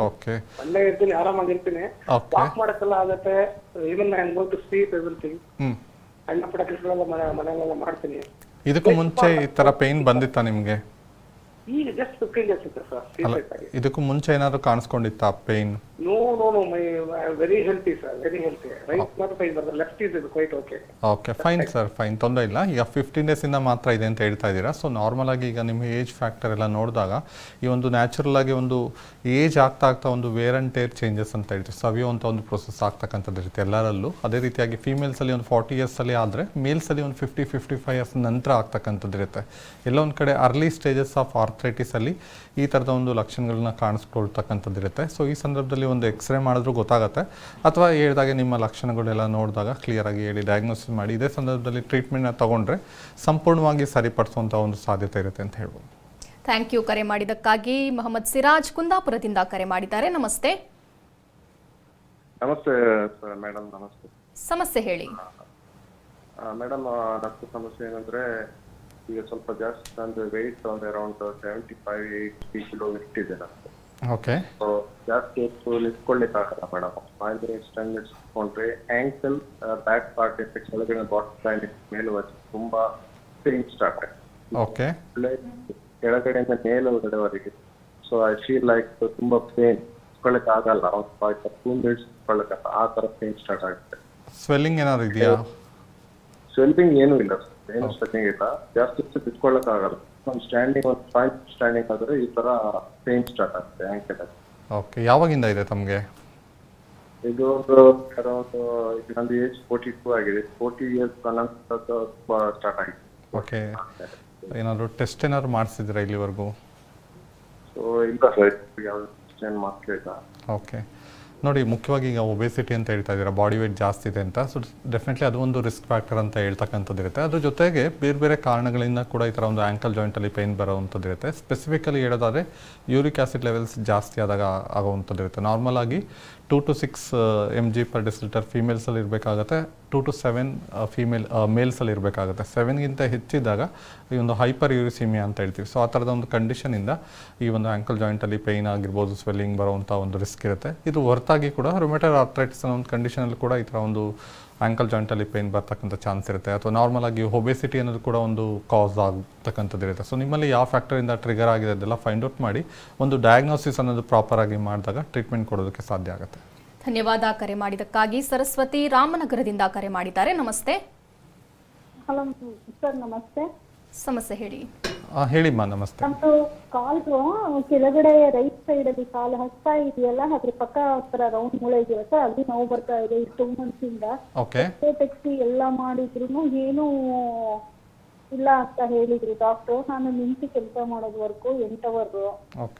ಓಕೆ, ಒಳ್ಳೆ ಇರ್ತೀನಿ, ಆರಾಮಾಗಿರ್ತೀನಿ. ವಾಕ್ ಮಾಡಕ್ಕೆಲ್ಲ ಆಗುತ್ತೆ. Even I am going to sleep everything. ಸಣ್ಣ ಪುಟ್ಟ ಕೆಲಸಗಳೆಲ್ಲ ಮನೆಯಲ್ಲೆಲ್ಲ ಮಾಡ್ತೀನಿ. ಇದಕ್ಕೂ ಮುಂಚೆ ಈ ಥರ ಪೇಯ್ನ್ ಬಂದಿತ್ತಾ ನಿಮಗೆ? ಈಗ ಜಸ್ಟ್ 15 days ಇತ್ತು ಸರ್. ಸೀರಿಯಸ್ ಆಗಿ. ಇದಕ್ಕೂ ಮುಂಚೆ ಏನಾದ್ರು ಕಾಣಿಸ್ಕೊಂಡಿತ್ತಾ pain? No my very healthy sir, very healthy. Right ಮಾತ್ರ ಪೈನ್ ಬರ್ತದೆ, left is quite okay. Okay, fine sir, fine, ತೊಂದರೆ ಇಲ್ಲ. ಈಗ 15 days ಇಂದ ಮಾತ್ರ ಇದೆ ಅಂತ ಹೇಳ್ತಾ ಇದ್ದೀರಾ. ಸೊ ನಾರ್ಮಲ್ ಆಗಿ ಈಗ ನಿಮ್ಮ ಏಜ್ ಫ್ಯಾಕ್ಟರ್ ಎಲ್ಲ ನೋಡಿದಾಗ ಈ ಒಂದು ನ್ಯಾಚುರಲ್ ಆಗಿ ಒಂದು ಏಜ್ ಆಗ್ತಾ ಒಂದು ವೇರ್ ಆ್ಯಂಡ್ ಟೇರ್ ಚೇಂಜಸ್ ಅಂತ ಹೇಳ್ತೀವಿ, ಸವಿಯುವಂಥ ಒಂದು ಪ್ರೊಸೆಸ್ ಆಗ್ತಕ್ಕಂಥದ್ದು ಇರುತ್ತೆ ಎಲ್ಲರಲ್ಲೂ. ಅದೇ ರೀತಿಯಾಗಿ ಫೀಮೇಲ್ಸಲ್ಲಿ ಒಂದು 40 years ಆದರೆ ಮೇಲ್ಸಲ್ಲಿ ಒಂದು 50-55 years ನಂತರ ಆಗ್ತಕ್ಕಂಥದ್ದು ಇರುತ್ತೆ. ಎಲ್ಲೋ ಒಂದು ಕಡೆ ಅರ್ಲಿ ಸ್ಟೇಜಸ್ ಆಫ್ ಆರ್ಥ್ರೈಟಿಸಲ್ಲಿ ಈ ಥರದ ಒಂದು ಲಕ್ಷಣಗಳನ್ನ ಕಾಣಿಸ್ಕೊಳ್ತಕ್ಕಂಥದ್ದು ಇರುತ್ತೆ. ಸೊ ಈ ಸಂದರ್ಭದಲ್ಲಿ ಒಂದು ಎಕ್ಸ್ರೇ ಮಾಡಿದ್ರೂ ಗೊತ್ತಾಗುತ್ತೆ, ಅಥವಾ ಹೇಳಿದಾಗೆ ನಿಮ್ಮ ಲಕ್ಷಣಗಳೆಲ್ಲ ನೋಡಿದಾಗ ಕ್ಲಿಯರಾಗಿ ಹೇಳಿ ಡಯಾಗ್ನೋಸಿಸ್ ಮಾಡಿ ಇದೇ ಸಂದರ್ಭದಲ್ಲಿ ಟ್ರೀಟ್ಮೆಂಟ್ನ ತೊಗೊಂಡ್ರೆ ಸಂಪೂರ್ಣವಾಗಿ ಸರಿಪಡಿಸುವಂಥ ಒಂದು ಸಾಧ್ಯತೆ ಇರುತ್ತೆ ಅಂತ ಹೇಳ್ಬೋದು. ಥ್ಯಾಂಕ್ ಯು ಕರೆ ಮಾಡಿದ್ದಕ್ಕಾಗಿ. ಮೊಹಮ್ಮದ್ ಸಿರಾಜ್ ಕುಂದಾಪುರದಿಂದ ಕರೆ ಮಾಡಿದ್ದಾರೆ. ನಮಸ್ತೆ. ನಮಸ್ತೆ ಮೇಡಮ್. ನಮಸ್ತೆ. ಸಮಸ್ಯೆ ಹೇಳಿ ಮೇಡಮ್. ನನ್ನ ಸಮಸ್ಯೆ ಏನಂದ್ರೆ, ಈಗ ಸ್ವಲ್ಪ ಜಾಸ್ತಿ ಅಂದ್ರೆ ವೆಯ್ಟ್ ಅಂದ್ರೆ ಅರೌಂಡ್ 75-80 kg ಇಟ್ಟಿದೆ ನನಗೆ. ಓಕೆ, ಜಾಸ್ತಿ ಹೊತ್ತು ನಿಂತ್ಕೊಳ್ಳಿಕ್ಕೆ ಆಗಲ್ಲ ಮೇಡಮ್. 5 minutes 10 minutes ನಿಂತ್ಕೊಂಡ್ರೆ ಆಂಕಲ್ ಬ್ಯಾಕ್ ಪಾರ್ಟ್ ಎಫೆಕ್ಟ್ ಒಳಗಡೆ ಬಾಟಮ್ ಮೇಲೆ ತುಂಬಾ ಪೇನ್ ಸ್ಟಾರ್ಟ್ ಆಗುತ್ತೆ. ಓಕೆ, ಕೆಳಗಡೆಯಿಂದ ಮೇಲೆ ಒಳಗಡೆವರೆಗೆ. ಸೊ ಐ ಫೀಲ್ ಲೈಕ್ ತುಂಬಾ ಪೇನ್, ನಿಂತ್ಕೊಳ್ಳಿಕ್ಕೆ ಆಗಲ್ಲ. ಒಂದು 2 minutes ನಿಂತ್ಕೊಳ್ಳಿಕ್ಕೆ ಆ ತರ ಪೇನ್ ಸ್ಟಾರ್ಟ್ ಆಗುತ್ತೆ. ಸ್ವೆಲ್ಲಿಂಗ್ ಏನಾದ್ರು ಇದೆಯಾ? ಸ್ವೆಲ್ಲಿಂಗ್ ಏನೂ ಇಲ್ಲ, ಏನು ಸ್ವೆಲ್ಲಿಂಗ್ ಇಲ್ಲ. ಜಾಸ್ತಿ ನಿಂತ್ಕೊಳ್ಳಕ್ಕೆ ಆಗಲ್ಲ. ಒಂದು ಸ್ಟ್ಯಾಂಡಿಂಗ್, ಒಂದು 5 ಸ್ಟ್ಯಾಂಡಿಂಗ್ ಆದ್ರೆ ಈ ತರ ಪೇನ್ ಸ್ಟಾರ್ಟ್ ಆಗುತ್ತೆ ಆಂಕಲ್. ಓಕೆ, ಯಾವಾಗಿಂದ ಇದೆ ತಮಗೆ? ಇದು ಒಂದು ಅರೌಂಡ್ ನಂದು ಏಜ್ 42 ಆಗಿದೆ. 40 years ನಂತರ ಸ್ಟಾರ್ಟ್ ಆಗಿದೆ. ಓಕೆ, ಏನಾದ್ರು ಟೆಸ್ಟ್ ಏನಾದ್ರು ಮಾಡಿಸಿದ್ರಾ ಇಲ್ಲಿವರೆಗೂ? ಸೊ ಇಲ್ಲ ಸರ್, ಯಾವ್ದು ಏನು ಮಾಡ್ತಿಲ್ಲ. ಓಕೆ, ನೋಡಿ, ಮುಖ್ಯವಾಗಿ ಈಗ ಒಬೆಸಿಟಿ ಅಂತ ಹೇಳ್ತಾ ಇದ್ದೀರಾ, ಬಾಡಿ ವೇಟ್ ಜಾಸ್ತಿ ಇದೆ ಅಂತ. ಸೊ ಡೆಫಿನೆಟ್ಲಿ ಅದು ಒಂದು ರಿಸ್ಕ್ ಫ್ಯಾಕ್ಟರ್ ಅಂತ ಹೇಳ್ತಕ್ಕಂಥದ್ದು ಇರುತ್ತೆ. ಅದ್ರ ಜೊತೆಗೆ ಬೇರೆ ಬೇರೆ ಕಾರಣಗಳಿಂದ ಕೂಡ ಈ ಥರ ಒಂದು ಆ್ಯಂಕಲ್ ಜಾಯಿಂಟಲ್ಲಿ ಪೇಯ್ನ್ ಬರೋವಂಥದ್ದು ಇರುತ್ತೆ. ಸ್ಪೆಸಿಫಿಕಲಿ ಹೇಳೋದಾದರೆ ಯೂರಿಕ್ ಆ್ಯಸಿಡ್ ಲೆವೆಲ್ಸ್ ಜಾಸ್ತಿ ಆದಾಗ ಆಗುವಂಥದ್ದು ಇರುತ್ತೆ. ನಾರ್ಮಲ್ ಆಗಿ 2 to 6 mg/dL ಫೀಮೇಲ್ಸಲ್ಲಿ ಇರಬೇಕಾಗುತ್ತೆ, 2 to 7 ಮೇಲ್ಸಲ್ಲಿ ಇರಬೇಕಾಗುತ್ತೆ. 7ಗಿಂತ ಹೆಚ್ಚಿದ್ದಾಗ ಈ ಒಂದು ಹೈಪರ್ ಯೂರಿಸಿಮಿಯಾ ಅಂತ ಹೇಳ್ತೀವಿ. ಸೊ ಆ ಥರದ ಒಂದು ಕಂಡೀಷನಿಂದ ಈ ಒಂದು ಆ್ಯಂಕಲ್ ಜಾಯಿಂಟಲ್ಲಿ ಪೇಯ್ನ್ ಆಗಿರ್ಬೋದು, ಸ್ವೆಲ್ಲಿಂಗ್ ಬರುವಂಥ ಒಂದು ರಿಸ್ಕ್ ಇರುತ್ತೆ. ಇದು ಹೊರತಾಗಿ ಕೂಡ ರುಮೆಟೈಡ್ ಆರ್ಥರೈಟಿಸ್ ಅನ್ನೋ ಒಂದು ಕಂಡೀಷನಲ್ಲಿ ಕೂಡ ಈ ಥರ ಒಂದು ಆ್ಯಂಕಲ್ ಜಾಯಿಂಟಲ್ಲಿ ಪೇಯ್ನ್ ಬರ್ತಕ್ಕಂಥ ಚಾನ್ಸ್ ಇರುತ್ತೆ. ಅಥವಾ ನಾರ್ಮಲ್ ಆಗಿ ಒಬೆಸಿಟಿ ಅನ್ನೋದು ಕೂಡ ಒಂದು ಕಾಸ್ ಆಗ್ತಕ್ಕಂಥದ್ದು ಇರುತ್ತೆ. ಸೊ ನಿಮ್ಮಲ್ಲಿ ಯಾವ ಫ್ಯಾಕ್ಟರಿಂದ ಟ್ರಿಗರ್ ಆಗಿದೆ ಅದೆಲ್ಲ ಫೈಂಡ್ ಔಟ್ ಮಾಡಿ ಒಂದು ಡಯಾಗ್ನೋಸಿಸ್ ಅನ್ನೋದು ಪ್ರಾಪರಾಗಿ ಮಾಡಿದಾಗ ಟ್ರೀಟ್ಮೆಂಟ್ ಕೊಡೋದಕ್ಕೆ ಸಾಧ್ಯ ಆಗುತ್ತೆ. ಧನ್ಯವಾದ ಕರೆ ಮಾಡಿದ್ದಕ್ಕಾಗಿ. ಸರಸ್ವತಿ ರಾಮನಗರದಿಂದ ಕರೆ ಮಾಡಿದ್ದಾರೆ. ನಮಸ್ತೆ. ಹಲೋ ಸರ್, ನಮಸ್ತೆ. ಸಮಸ್ಯೆ ಹೇಳಿ. ಹೇಳಿಮ್ಮ, ನಮಸ್ತೆ. ನಮ್ದು ಕಾಲು ಕೆಳಗಡೆ ರೈಟ್ ಸೈಡ್ ಅಲ್ಲಿ ಕಾಲು ಹಸ್ತಾ ಇದೆಯಲ್ಲ, ಅದ್ರ ಪಕ್ಕ ಹತ್ರ ರೌಂಡ್ ಮೂಳೆ ಇದೆಯಲ್ಲ ಸರ್, ಅಲ್ಲಿ ನೋವು ಬರ್ತಾ ಇದೆ 2 months ಇಂದ. ತೆಗ್ಸಿ ಎಲ್ಲ ಮಾಡಿದ್ರು ಏನು ಇಲ್ಲ ಅಂತ ಹೇಳಿದ್ರು ಡಾಕ್ಟ್ರು. ನಾನು ನಿಂತು ಕೆಲಸ ಮಾಡೋದ್ವರೆಗೂ 8 hours.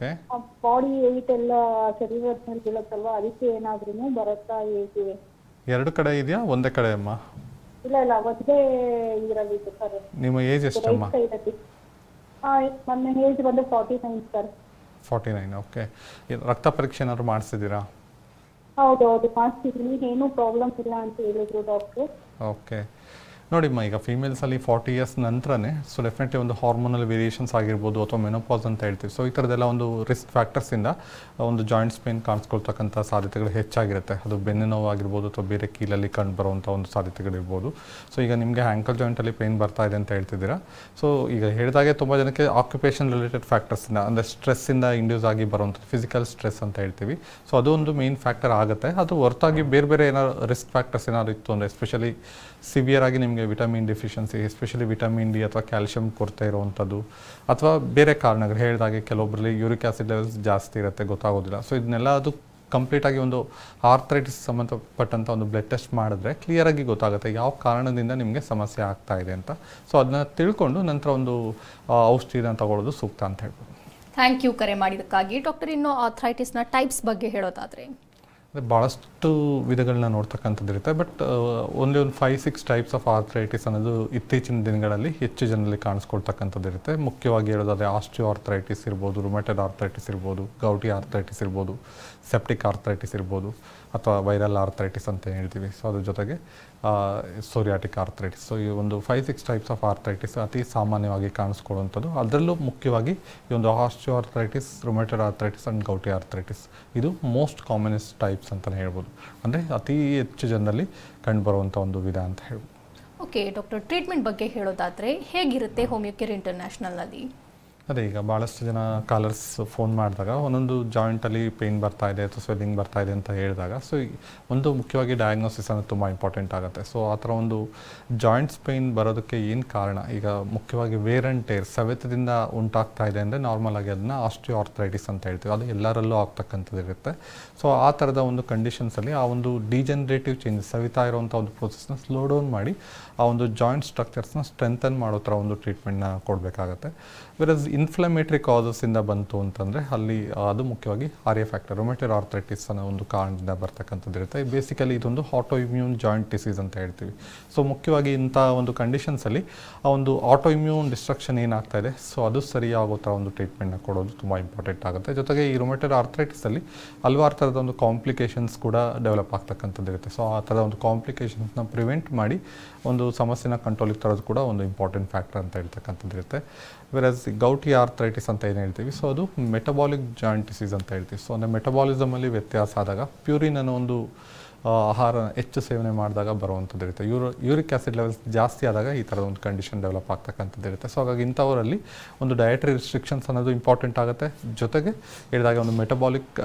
ಬಾಡಿ ವೆಯ್ಟ್ ಎಲ್ಲ ಶರೀರದ ಮೇಲೆ ಬೀಳುತ್ತಲ್ವಾ, ಅದಕ್ಕೆ ಏನಾದ್ರೂ ಬರುತ್ತಾ ಹೇಗೆ? 2 ಕಡೆ ಇದೆಯಾ, ಒಂದೇ ಕಡೆ ಅಮ್ಮ? ಇಲ್ಲ ಇಲ್ಲ, ಒಂದೇ ಇದರಲ್ಲಿ ಸರ್. ನಿಮ್ಮ ಏಜ್ ಎಷ್ಟಮ್ಮ? ನನ್ನ ಏಜ್ ಬಂದು 49 ಸರ್. 49. ಓಕೆ. ರಕ್ತ ಪರೀಕ್ಷೆ ಏನಾದ್ರು ಮಾಡಿಸಿದ್ದೀರಾ? ಹೌದೌದು ಮಾಡಿಸಿದ್ದೀನಿ, ಏನೂ ಪ್ರಾಬ್ಲಮ್ ಇಲ್ಲ ಅಂತ ಹೇಳಿದ್ರು ಡಾಕ್ಟ್ರು. ಓಕೆ. ನೋಡಿಮ್ಮ, ಈಗ ಫೀಮೇಲ್ಸಲ್ಲಿ 40 years ನಂತರನೇ ಸೊ ಡೆಫಿನೆಟ್ಲಿ ಒಂದು ಹಾರ್ಮೋನಲ್ ವೇರಿಯೇಷನ್ಸ್ ಆಗಿರ್ಬೋದು ಅಥವಾ ಮೆನೋಪಾಸ್ ಅಂತ ಹೇಳ್ತೀವಿ. ಸೊ ಈ ಥರದ್ದೆಲ್ಲ ಒಂದು ರಿಸ್ಕ್ ಫ್ಯಾಕ್ಟರ್ಸಿಂದ ಒಂದು ಜಾಯಿಂಟ್ಸ್ ಪೇನ್ ಕಾಣಿಸ್ಕೊಳ್ತಕ್ಕಂಥ ಸಾಧ್ಯತೆಗಳು ಹೆಚ್ಚಾಗಿರುತ್ತೆ. ಅದು ಬೆನ್ನು ನೋವು ಆಗಿರ್ಬೋದು ಅಥವಾ ಬೇರೆ ಕೀಲಲ್ಲಿ ಕಂಡು ಬರುವಂಥ ಒಂದು ಸಾಧ್ಯತೆಗಳಿರ್ಬೋದು. ಸೊ ಈಗ ನಿಮಗೆ ಆ್ಯಂಕಲ್ ಜಾಯಿಂಟಲ್ಲಿ ಪೇನ್ ಬರ್ತಾ ಇದೆ ಅಂತ ಹೇಳ್ತಿದ್ದೀರಾ. ಸೊ ಈಗ ಹೇಳಿದಾಗೆ ತುಂಬ ಜನಕ್ಕೆ ಆಕ್ಯುಪೇಷನ್ ರಿಲೇಟೆಡ್ ಫ್ಯಾಕ್ಟರ್ಸಿಂದ ಅಂದರೆ ಸ್ಟ್ರೆಸ್ಸಿಂದ ಇಂಡ್ಯೂಸ್ ಆಗಿ ಬರುವಂಥದ್ದು ಫಿಸಿಕಲ್ ಸ್ಟ್ರೆಸ್ ಅಂತ ಹೇಳ್ತೀವಿ. ಸೊ ಅದು ಒಂದು ಮೇನ್ ಫ್ಯಾಕ್ಟರ್ ಆಗುತ್ತೆ. ಅದು ಹೊರತಾಗಿ ಬೇರೆ ಬೇರೆ ಏನಾದ್ರು ರಿಸ್ಕ್ ಫ್ಯಾಕ್ಟರ್ಸ್ ಏನಾದ್ರು ಇತ್ತು ಅಂದರೆ ಎಸ್ಪೆಷಲಿ ಸಿವಿಯರ್ ಆಗಿ ನಿಮಗೆ vitamin deficiency, especially vitamin D ಅಥವಾ ಕ್ಯಾಲ್ಶಿಯಂ ಕೊರತೆ ಇರುವಂಥದ್ದು, ಅಥವಾ ಬೇರೆ ಕಾರಣಗಳು ಹೇಳಿದಾಗೆ ಕೆಲವೊಬ್ಬರಲ್ಲಿ ಯೂರಿಕ್ ಆ್ಯಸಿಡ್ ಲೆವೆಲ್ಸ್ ಜಾಸ್ತಿ ಇರುತ್ತೆ, ಗೊತ್ತಾಗೋದಿಲ್ಲ. ಸೊ ಇದನ್ನೆಲ್ಲ ಅದು ಕಂಪ್ಲೀಟಾಗಿ ಒಂದು ಆರ್ಥರೈಟಿಸ್ ಸಂಬಂಧಪಟ್ಟಂಥ ಒಂದು ಬ್ಲಡ್ ಟೆಸ್ಟ್ ಮಾಡಿದ್ರೆ ಕ್ಲಿಯರಾಗಿ ಗೊತ್ತಾಗುತ್ತೆ ಯಾವ ಕಾರಣದಿಂದ ನಿಮಗೆ ಸಮಸ್ಯೆ ಆಗ್ತಾ ಇದೆ ಅಂತ. ಸೊ ಅದನ್ನ ತಿಳ್ಕೊಂಡು ನಂತರ ಒಂದು ಔಷಧಿನ ತಗೊಳ್ಳೋದು ಸೂಕ್ತ ಅಂತ ಹೇಳ್ಬೋದು. ಥ್ಯಾಂಕ್ ಯು ಕರೆ ಮಾಡಿದ್ದಕ್ಕಾಗಿ. ಡಾಕ್ಟರ್, ಇನ್ನು ಆರ್ಥರೈಟಿಸ್ನ ಟೈಪ್ಸ್ ಬಗ್ಗೆ ಹೇಳೋದಾದರೆ? ಭಾಳಷ್ಟು ವಿಧಗಳನ್ನ ನೋಡ್ತಕ್ಕಂಥದ್ದು ಇರುತ್ತೆ. ಬಟ್ ಒಂದು 5-6 ಟೈಪ್ಸ್ ಆಫ್ ಆರ್ಥರೈಟಿಸ್ ಅನ್ನೋದು ಇತ್ತೀಚಿನ ದಿನಗಳಲ್ಲಿ ಹೆಚ್ಚು ಜನರಲ್ಲಿ ಕಾಣಿಸ್ಕೊಳ್ತಕ್ಕಂಥದ್ದು ಇರುತ್ತೆ. ಮುಖ್ಯವಾಗಿ ಹೇಳೋದಾದರೆ ಆಸ್ಟಿಯೋ ಆರ್ಥರೈಟಿಸ್ ಇರ್ಬೋದು, ರುಮೆಟೆಡ್ ಆರ್ಥರೈಟಿಸ್ ಇರ್ಬೋದು, ಗೌಟಿ ಆರ್ಥರೈಟಿಸ್ ಇರ್ಬೋದು, ಸೆಪ್ಟಿಕ್ ಆರ್ಥರೈಟಿಸ್ ಇರ್ಬೋದು, ಅಥವಾ ವೈರಲ್ ಆರ್ಥರೈಟಿಸ್ ಅಂತ ಹೇಳ್ತೀವಿ. ಸೊ ಅದ್ರ ಜೊತೆಗೆ ಸೋರಿಯಾಟಿಕ್ ಆರ್ಥರೈಟಿಸ್. ಸೊ ಈ ಒಂದು 5-6 ಟೈಪ್ಸ್ ಆಫ್ ಆರ್ಥರೈಟಿಸ್ ಅತಿ ಸಾಮಾನ್ಯವಾಗಿ ಕಾಣಿಸ್ಕೊಳ್ಳುವಂಥದ್ದು. ಅದರಲ್ಲೂ ಮುಖ್ಯವಾಗಿ ಈ ಒಂದು osteo arthritis, rheumatoid arthritis and gouty arthritis ಇದು ಮೋಸ್ಟ್ ಕಾಮನೆಸ್ಟ್ ಟೈಪ್ಸ್ ಅಂತಲೇ ಹೇಳ್ಬೋದು. ಅಂದರೆ ಅತಿ ಹೆಚ್ಚು ಜನರಲ್ಲಿ ಕಂಡುಬರುವಂಥ ಒಂದು ವಿಧ ಅಂತ ಹೇಳ್ಬೋದು. ಓಕೆ ಡಾಕ್ಟರ್, ಟ್ರೀಟ್ಮೆಂಟ್ ಬಗ್ಗೆ ಹೇಳೋದಾದರೆ ಹೇಗಿರುತ್ತೆ ಹೋಮಿಯೋಕೇರ್ ಇಂಟರ್ನ್ಯಾಷನಲ್ನಲ್ಲಿ? ಅದೇ ಈಗ ಭಾಳಷ್ಟು ಜನ ಕಾಲರ್ಸ್ ಫೋನ್ ಮಾಡಿದಾಗ ಒಂದೊಂದು ಜಾಯಿಂಟಲ್ಲಿ ಪೇಯ್ನ್ ಬರ್ತಾ ಇದೆ ಅಥವಾ ಸ್ವೆಲ್ಲಿಂಗ್ ಬರ್ತಾ ಇದೆ ಅಂತ ಹೇಳಿದಾಗ ಸೊ ಒಂದು ಮುಖ್ಯವಾಗಿ ಡಯಾಗ್ನೋಸಿಸ್ ಅನ್ನೋದು ತುಂಬ ಇಂಪಾರ್ಟೆಂಟ್ ಆಗುತ್ತೆ. ಸೊ ಆ ಥರ ಒಂದು ಜಾಯಿಂಟ್ಸ್ ಪೇಯ್ನ್ ಬರೋದಕ್ಕೆ ಏನು ಕಾರಣ, ಈಗ ಮುಖ್ಯವಾಗಿ ವೇರ್ ಆ್ಯಂಡ್ ಟೇರ್ ಸವೆತದಿಂದ ಉಂಟಾಗ್ತಾ ಇದೆ ಅಂದರೆ ನಾರ್ಮಲ್ ಆಗಿ ಅದನ್ನ ಆಸ್ಟಿಯೋ ಆರ್ಥರೈಟಿಸ್ ಅಂತ ಹೇಳ್ತೀವಿ. ಅದು ಎಲ್ಲರಲ್ಲೂ ಆಗ್ತಕ್ಕಂಥದ್ದು ಇರುತ್ತೆ. ಸೊ ಆ ಥರದ ಒಂದು ಕಂಡೀಷನ್ಸಲ್ಲಿ ಆ ಒಂದು ಡಿಜನರೇಟಿವ್ ಚೇಂಜಸ್ ಸವಿತಾ ಇರೋವಂಥ ಒಂದು ಪ್ರೋಸೆಸ್ನ ಸ್ಲೋ ಡೌನ್ ಮಾಡಿ ಆ ಒಂದು ಜಾಯಿಂಟ್ ಸ್ಟ್ರಕ್ಚರ್ಸ್ನ ಸ್ಟ್ರೆಂಥನ್ ಮಾಡೋ ಥರ ಒಂದು ಟ್ರೀಟ್ಮೆಂಟ್ನ ಕೊಡಬೇಕಾಗತ್ತೆ. ವೆರಸ್ ಇನ್ಫ್ಲಮೇಟ್ರಿ ಕಾಸಸ್ಸಿಂದ ಬಂತು ಅಂತಂದರೆ ಅಲ್ಲಿ ಅದು ಮುಖ್ಯವಾಗಿ R A factor, rheumatoid arthritis ಅನ್ನೋ ಒಂದು ಕಾರಣದಿಂದ ಬರ್ತಕ್ಕಂಥದ್ದು ಇರುತ್ತೆ. ಬೇಸಿಕಲಿ ಇದೊಂದು ಆಟೋ ಇಮ್ಯೂನ್ ಜಾಯಿಂಟ್ ಡಿಸೀಸ್ ಅಂತ ಹೇಳ್ತೀವಿ. ಸೊ ಮುಖ್ಯವಾಗಿ ಇಂಥ ಒಂದು ಕಂಡೀಷನ್ಸಲ್ಲಿ ಆ ಒಂದು ಆಟೋ ಇಮ್ಯೂನ್ ಡಿಸ್ಟ್ರಕ್ಷನ್ ಏನಾಗ್ತಾ ಇದೆ ಸೊ ಅದು ಸರಿಯಾಗೋ ಥರ ಒಂದು ಟ್ರೀಟ್ಮೆಂಟ್ನ ಕೊಡೋದು ತುಂಬ ಇಂಪಾರ್ಟೆಂಟ್ ಆಗುತ್ತೆ. ಜೊತೆಗೆ ಈ ರುಮೆಟೆಡ್ ಆರ್ಥರೈಟಿಸಲ್ಲಿ ಹಲವಾರು ಥರದ ಒಂದು ಕಾಂಪ್ಲಿಕೇಶನ್ಸ್ ಕೂಡ ಡೆವಲಪ್ ಆಗ್ತಕ್ಕಂಥದ್ದು ಇರುತ್ತೆ. ಸೊ ಆ ಥರದ ಒಂದು ಕಾಂಪ್ಲಿಕೇಶನ್ಸ್ನ ಪ್ರಿವೆಂಟ್ ಮಾಡಿ ಒಂದು ಸಮಸ್ಯೆನ ಕಂಟ್ರೋಲಿಗೆ ತರೋದು ಕೂಡ ಒಂದು ಇಂಪಾರ್ಟೆಂಟ್ ಫ್ಯಾಕ್ಟರ್ ಅಂತ ಹೇಳ್ತಕ್ಕಂಥದ್ದು ಇರುತ್ತೆ. ವೆರಸ್ ಗೌಟಿ ಆರ್ಥರೈಟಿಸ್ ಅಂತ ಏನು ಹೇಳ್ತೀವಿ ಸೊ ಅದು ಮೆಟಬಾಲಿಕ್ ಜಾಯಿಂಟ್ ಡಿಸೀಸ್ ಅಂತ ಹೇಳ್ತೀವಿ. ಸೊ ಅಂದರೆ ಮೆಟಬಾಲಿಸಮಲ್ಲಿ ವ್ಯತ್ಯಾಸ ಆದಾಗ ಪ್ಯೂರಿನ್ ಅನ್ನೋ ಒಂದು ಆಹಾರ ಹೆಚ್ಚು ಸೇವನೆ ಮಾಡಿದಾಗ ಬರುವಂಥದ್ದು ಇರುತ್ತೆ. ಯೂರಿಕ್ ಆ್ಯಸಿಡ್ ಲೆವೆಲ್ಸ್ ಜಾಸ್ತಿ ಆದಾಗ ಈ ಥರದ ಒಂದು ಕಂಡೀಷನ್ ಡೆವಲಪ್ ಆಗ್ತಕ್ಕಂಥದ್ದು ಇರುತ್ತೆ. ಸೊ ಹಾಗಾಗಿ ಇಂಥವರಲ್ಲಿ ಒಂದು ಡಯಟರಿ ರಿಸ್ಟ್ರಿಕ್ಷನ್ಸ್ ಅನ್ನೋದು ಇಂಪಾರ್ಟೆಂಟ್ ಆಗುತ್ತೆ. ಜೊತೆಗೆ ಹೇಳಿದಾಗ ಒಂದು ಮೆಟಬಾಲಿಕ್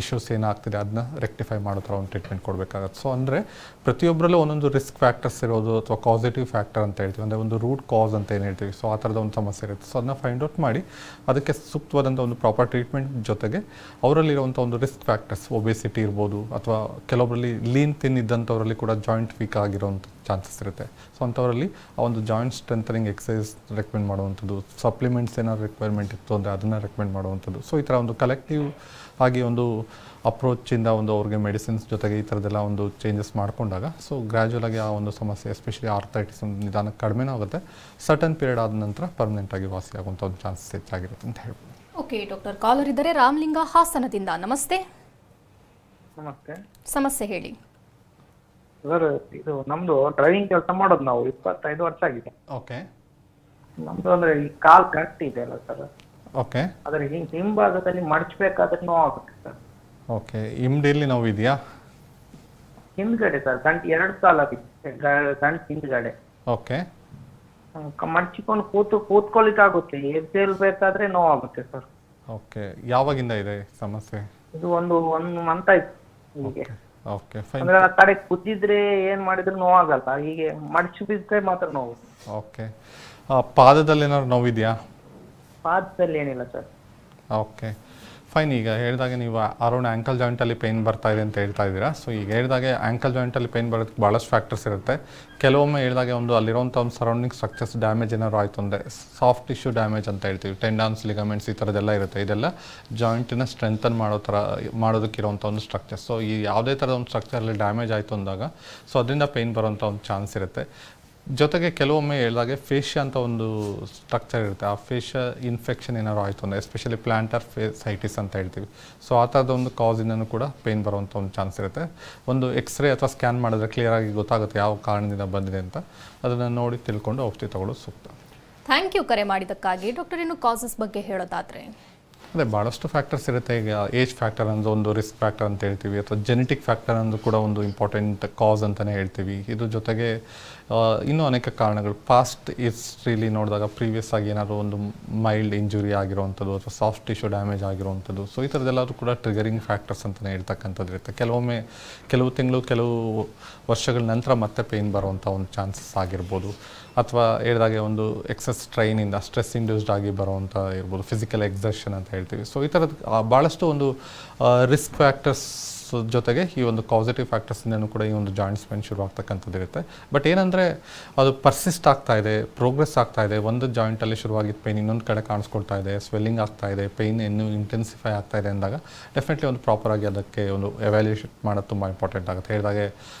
ಇಶ್ಯೂಸ್ ಏನಾಗ್ತಿದೆ ಅದನ್ನ ರೆಕ್ಟಿಫೈ ಮಾಡೋ ಥರ ಒಂದು ಟ್ರೀಟ್ಮೆಂಟ್ ಕೊಡಬೇಕಾಗತ್ತೆ. ಸೊ ಅಂದರೆ ಪ್ರತಿಯೊಬ್ಬರಲ್ಲೂ ಒಂದೊಂದು ರಿಸ್ಕ್ ಫ್ಯಾಕ್ಟರ್ಸ್ ಇರೋದು ಅಥವಾ ಕಾಸಿಟಿವ್ ಫ್ಯಾಕ್ಟರ್ ಅಂತ ಹೇಳ್ತೀವಿ, ಅಂದರೆ ಒಂದು ರೂಟ್ ಕಾಸ್ ಅಂತ ಏನು ಹೇಳ್ತೀವಿ. ಸೊ ಆ ಥರದ ಒಂದು ಸಮಸ್ಯೆ ಇರುತ್ತೆ. ಸೊ ಅದನ್ನ ಫೈಂಡ್ ಔಟ್ ಮಾಡಿ ಅದಕ್ಕೆ ಸೂಕ್ತವಾದಂಥ ಒಂದು ಪ್ರಾಪರ್ ಟ್ರೀಟ್ಮೆಂಟ್ ಜೊತೆಗೆ ಅವರಲ್ಲಿರುವಂಥ ಒಂದು ರಿಸ್ಕ್ ಫ್ಯಾಕ್ಟರ್ಸ್ ಒಬೆಸಿಟಿ ಇರ್ಬೋದು ಅಥವಾ ಕೆಲವೊಬ್ಬರಲ್ಲಿ ಲೀನ್ ತಿನ್ ಇದ್ದಂಥವರಲ್ಲಿ ಕೂಡ ಜಾಯಿಂಟ್ ವೀಕ್ ಆಗಿರೋವಂಥ ಚಾನ್ಸಸ್ ಇರುತ್ತೆ. ಸೊ ಅಂಥವರಲ್ಲಿ ಆ ಒಂದು ಜಾಯಿಂಟ್ ಸ್ಟ್ರೆಂಥನಿಂಗ್ ಎಕ್ಸಸೈಸ್ ರೆಕಮೆಂಡ್ ಮಾಡುವಂಥದ್ದು, ಸಪ್ಲಿಮೆಂಟ್ಸ್ ಏನಾದ್ರು ರಿಕ್ವೈರ್ಮೆಂಟ್ ಇತ್ತು ಅಂದರೆ ಅದನ್ನು ರೆಕಮೆಂಡ್ ಮಾಡುವಂಥದ್ದು. ಸೊ ಈ ಥರ ಒಂದು ಕಲೆಕ್ಟಿವ್ ಆಗಿ ಒಂದು ಅಪ್ರೋಚಿಂದ ಒಂದು ಅವ್ರಿಗೆ ಮೆಡಿಸಿನ್ಸ್ ಜೊತೆಗೆ ಈ ಥರದ್ದೆಲ್ಲ ಒಂದು ಚೇಂಜಸ್ ಮಾಡಿಕೊಂಡಾಗ ಸೊ ಗ್ರ್ಯಾಜುವಲ್ ಆಗಿ ಆ ಒಂದು ಸಮಸ್ಯೆ ಎಸ್ಪೆಷಲಿ ಆರ್ಥರೈಟಿಸ್ ಒಂದು ನಿಧಾನಕ್ಕೆ ಕಡಿಮೆನೂ ಆಗುತ್ತೆ. ಸರ್ಟನ್ ಪೀರಿಯಡ್ ಆದ ನಂತರ ಪರ್ಮನೆಂಟಾಗಿ ವಾಸಿ ಆಗುವಂಥ ಒಂದು ಚಾನ್ಸಸ್ ಹೆಚ್ಚಾಗಿರುತ್ತೆ ಅಂತ ಹೇಳ್ಬೋದು. ಓಕೆ ಡಾಕ್ಟರ್, ಕಾಲರ್ ಇದ್ದಾರೆ ರಾಮಲಿಂಗ ಹಾಸನದಿಂದ. ನಮಸ್ತೆ. ನಮಸ್ತೆ. ಸಮಸ್ಯೆ ಹೇಳಿ ಸರ್, ಇದು ನಮ್ದು ಡ್ರೈವಿಂಗ್ ಕೆಲಸ ಮಾಡೋದು ನಾವು 25 ವರ್ಷ ಆಗಿದೆ. ಓಕೆ. ನಮ್ದು ಅಂದ್ರೆ ಈ ಕಾಲ್ ಗಟ್ಟಿ ಇದೆ ಅಲ್ಲ ಸರ್, ಓಕೆ. ಅದ್ರ ಹಿಂಭಾಗದಲ್ಲಿ ಮಡಚಬೇಕಾದ್ರೆ ನೋವಾಗುತ್ತೆ ಸರ್. ಓಕೆ. ಇಮ್ಡಿಯಲ್ಲಿ ನೋವು ಇದೆಯಾ? ಹಿಂದ್ಗಡೆ ಸರ್, ಗಂಟು 2 ಕಾಲ ಗಂಟು ಹಿಂದ್ಗಡೆ. ಓಕೆ. ಮಡ್ಚಿಕೊಂಡು ಕೂತ್ಕೊಳ್ಳಿಕ್ಕಾಗುತ್ತೆ, ಎದ್ದೇಳ್ಬೇಕಾದ್ರೆ ನೋವಾಗುತ್ತೆ ಸರ್. ಓಕೆ. ಯಾವಾಗಿಂದ ಇದೆ ಸಮಸ್ಯೆ? ಇದು ಒಂದು ಮಂತ್ ಆಯ್ತು ಹೀಗೆ. Okay fine. ಅಂದ್ರೆ ಆ ಕಡೆ ಕುದ್ದಿದ್ರೆ ಏನ್ ಮಾಡಿದ್ರು ನೋವಾಗಲ್ಲ, ಹೀಗೆ ಮಡಚಿ ಬಿದ್ದರೆ ಮಾತ್ರ ನೋವು. ಓಕೆ. ಪಾದದಲ್ಲಿ ಏನಾದ್ರು ನೋವಿದೆಯಾ? ಪಾದದಲ್ಲಿ ಏನಿಲ್ಲ ಸರ್. Okay fine. ಈಗ ಹೇಳಿದಾಗೆ ನೀವು ಅರೌಂಡ್ ಆ್ಯಂಕಲ್ ಜಾಯಿಂಟಲ್ಲಿ ಪೇಯ್ನ್ ಬರ್ತಾ ಇದೆ ಅಂತ ಹೇಳ್ತಾ ಇದ್ದೀರಾ. ಸೊ ಈಗ ಹೇಳಿದಾಗೆ ಆ್ಯಂಕಲ್ ಜಾಯಿಂಟಲ್ಲಿ ಪೇಯ್ನ್ ಬರೋದಕ್ಕೆ ಭಾಳಷ್ಟು ಫ್ಯಾಕ್ಟರ್ಸ್ ಇರುತ್ತೆ. ಕೆಲವೊಮ್ಮೆ ಹೇಳಿದಾಗೆ ಒಂದು ಅಲ್ಲಿರೋಂಥ ಒಂದು ಸರೌಂಡಿಂಗ್ ಸ್ಟ್ರಕ್ಚರ್ಸ್ ಡ್ಯಾಮೇಜ್ ಏನಾದ್ರು ಆಯಿತು ಅಂದರೆ ಸಾಫ್ಟ್ ಟಿಶ್ಯೂ ಡ್ಯಾಮೇಜ್ ಅಂತ ಹೇಳ್ತೀವಿ, ಟೆಂಡಾನ್ಸ್, ಲಿಗಮೆಂಟ್ಸ್ ಈ ಥರದ್ದೆಲ್ಲ ಇರುತ್ತೆ. ಇದೆಲ್ಲ ಜಾಯಿಂಟನ್ನ ಸ್ಟ್ರೆಂಥನ್ ಮಾಡೋದಕ್ಕಿರೋಂಥ ಒಂದು ಸ್ಟ್ರಕ್ಚರ್. ಸೊ ಈ ಯಾವುದೇ ಥರದ ಒಂದು ಸ್ಟ್ರಕ್ಚರಲ್ಲಿ ಡ್ಯಾಮೇಜ್ ಆಯಿತು ಅಂದಾಗ ಸೊ ಅದರಿಂದ ಪೇಯ್ನ್ ಬರೋಂಥ ಒಂದು ಚಾನ್ಸ್ ಇರುತ್ತೆ. ಜೊತೆಗೆ ಕೆಲವೊಮ್ಮೆ ಹೇಳಿದಾಗೆ ಫೇಶಿಯಾ ಅಂತ ಒಂದು ಸ್ಟ್ರಕ್ಚರ್ ಇರುತ್ತೆ. ಆ ಫೇಶಿಯಾ ಇನ್ಫೆಕ್ಷನ್ ಏನಾದ್ರು ಆಯಿತು ಅಂದರೆ ಎಸ್ಪೆಷಲಿ ಪ್ಲಾಂಟರ್ ಫೇಸೈಟಿಸ್ ಅಂತ ಹೇಳ್ತೀವಿ. ಸೊ ಆ ಥರದ ಒಂದು ಕಾಸಿಂದನೂ ಕೂಡ ಪೇಯ್ನ್ ಬರುವಂಥ ಒಂದು ಚಾನ್ಸ್ ಇರುತ್ತೆ. ಒಂದು ಎಕ್ಸ್ರೇ ಅಥವಾ ಸ್ಕ್ಯಾನ್ ಮಾಡಿದ್ರೆ ಕ್ಲಿಯರಾಗಿ ಗೊತ್ತಾಗುತ್ತೆ ಯಾವ ಕಾರಣದಿಂದ ಬಂದಿದೆ ಅಂತ. ಅದನ್ನು ನೋಡಿ ತಿಳ್ಕೊಂಡು ಔಷಧಿ ತಗೊಳ್ಳೋದು ಸೂಕ್ತ. ಥ್ಯಾಂಕ್ ಯು ಕರೆ ಮಾಡಿದ್ದಕ್ಕಾಗಿ. ಡಾಕ್ಟರ್, ಇನ್ನು ಕಾಸಸ್ ಬಗ್ಗೆ ಹೇಳೋದಾದರೆ? ಅದೇ ಭಾಳಷ್ಟು ಫ್ಯಾಕ್ಟರ್ಸ್ ಇರುತ್ತೆ. ಈಗ ಏಜ್ ಫ್ಯಾಕ್ಟರ್ ಅನ್ನೋದು ಒಂದು ರಿಸ್ಕ್ ಫ್ಯಾಕ್ಟರ್ ಅಂತ ಹೇಳ್ತೀವಿ, ಅಥವಾ ಜೆನೆಟಿಕ್ ಫ್ಯಾಕ್ಟರ್ ಅನ್ನೋದು ಕೂಡ ಒಂದು ಇಂಪಾರ್ಟೆಂಟ್ ಕಾಸ್ ಅಂತಲೇ ಹೇಳ್ತೀವಿ. ಇದ್ರ ಜೊತೆಗೆ ಇನ್ನೂ ಅನೇಕ ಕಾರಣಗಳು, ಪಾಸ್ಟ್ ಹಿಸ್ಟ್ರಿಲಿ ನೋಡಿದಾಗ ಪ್ರೀವಿಯಸ್ ಆಗಿ ಏನಾದರೂ ಒಂದು ಮೈಲ್ಡ್ ಇಂಜುರಿ ಆಗಿರುವಂಥದ್ದು ಅಥವಾ ಸಾಫ್ಟ್ ಟಿಶ್ಯೂ ಡ್ಯಾಮೇಜ್ ಆಗಿರುವಂಥದ್ದು. ಸೊ ಈ ಥರದ್ದೆಲ್ಲರೂ ಕೂಡ ಟ್ರಿಗರಿಂಗ್ ಫ್ಯಾಕ್ಟರ್ಸ್ ಅಂತಲೇ ಹೇಳ್ತಕ್ಕಂಥದ್ದು ಇರುತ್ತೆ. ಕೆಲವೊಮ್ಮೆ ಕೆಲವು ತಿಂಗಳು ಕೆಲವು ವರ್ಷಗಳ ನಂತರ ಮತ್ತೆ ಪೇಯ್ನ್ ಬರುವಂಥ ಒಂದು ಚಾನ್ಸಸ್ ಆಗಿರ್ಬೋದು, ಅಥವಾ ಹೇಳಿದಾಗೆ ಒಂದು ಎಕ್ಸಸ್ ಸ್ಟ್ರೈನಿಂದ ಸ್ಟ್ರೆಸ್ ಇಂಡ್ಯೂಸ್ಡ್ ಆಗಿ ಬರುವಂಥ ಇರ್ಬೋದು, ಫಿಸಿಕಲ್ ಎಕ್ಸರ್ಷನ್ ಅಂತ ಹೇಳ್ತೀವಿ. ಸೊ ಈ ಥರದ್ದು ಭಾಳಷ್ಟು ಒಂದು ರಿಸ್ಕ್ ಫ್ಯಾಕ್ಟರ್ಸ್ ಜೊತೆಗೆ ಈ ಒಂದು ಪಾಸಿಟಿವ್ ಫ್ಯಾಕ್ಟರ್ಸಿಂದನೂ ಕೂಡ ಈ ಒಂದು ಜಾಯಿಂಟ್ಸ್ ಪೇನ್ ಶುರು ಆಗ್ತಕ್ಕಂಥದ್ದು ಇರುತ್ತೆ. ಬಟ್ ಏನಂದರೆ ಅದು ಪರ್ಸಿಸ್ಟ್ ಆಗ್ತಾ ಇದೆ, ಪ್ರೋಗ್ರೆಸ್ ಆಗ್ತಾ ಇದೆ, ಒಂದು ಜಾಯಿಂಟಲ್ಲಿ ಶುರುವಾಗಿದ್ದ ಪೇಯ್ನ್ ಇನ್ನೊಂದು ಕಡೆ ಕಾಣಿಸ್ಕೊಳ್ತಾ ಇದೆ, ಸ್ವೆಲ್ಲಿಂಗ್ ಆಗ್ತಾ ಇದೆ, ಪೇಯ್ನ್ ಇನ್ನೂ ಇಂಟೆನ್ಸಿಫೈ ಆಗ್ತಾ ಇದೆ ಅಂದಾಗ ಡೆಫಿನೆಟ್ಲಿ ಒಂದು ಪ್ರಾಪರಾಗಿ ಅದಕ್ಕೆ ಒಂದು ಎವ್ಯಾಲ್ಯೂಯೇಟ್ ಮಾಡೋದು ತುಂಬ ಇಂಪಾರ್ಟೆಂಟ್ ಆಗುತ್ತೆ. ಹೇಳಿದಾಗೆ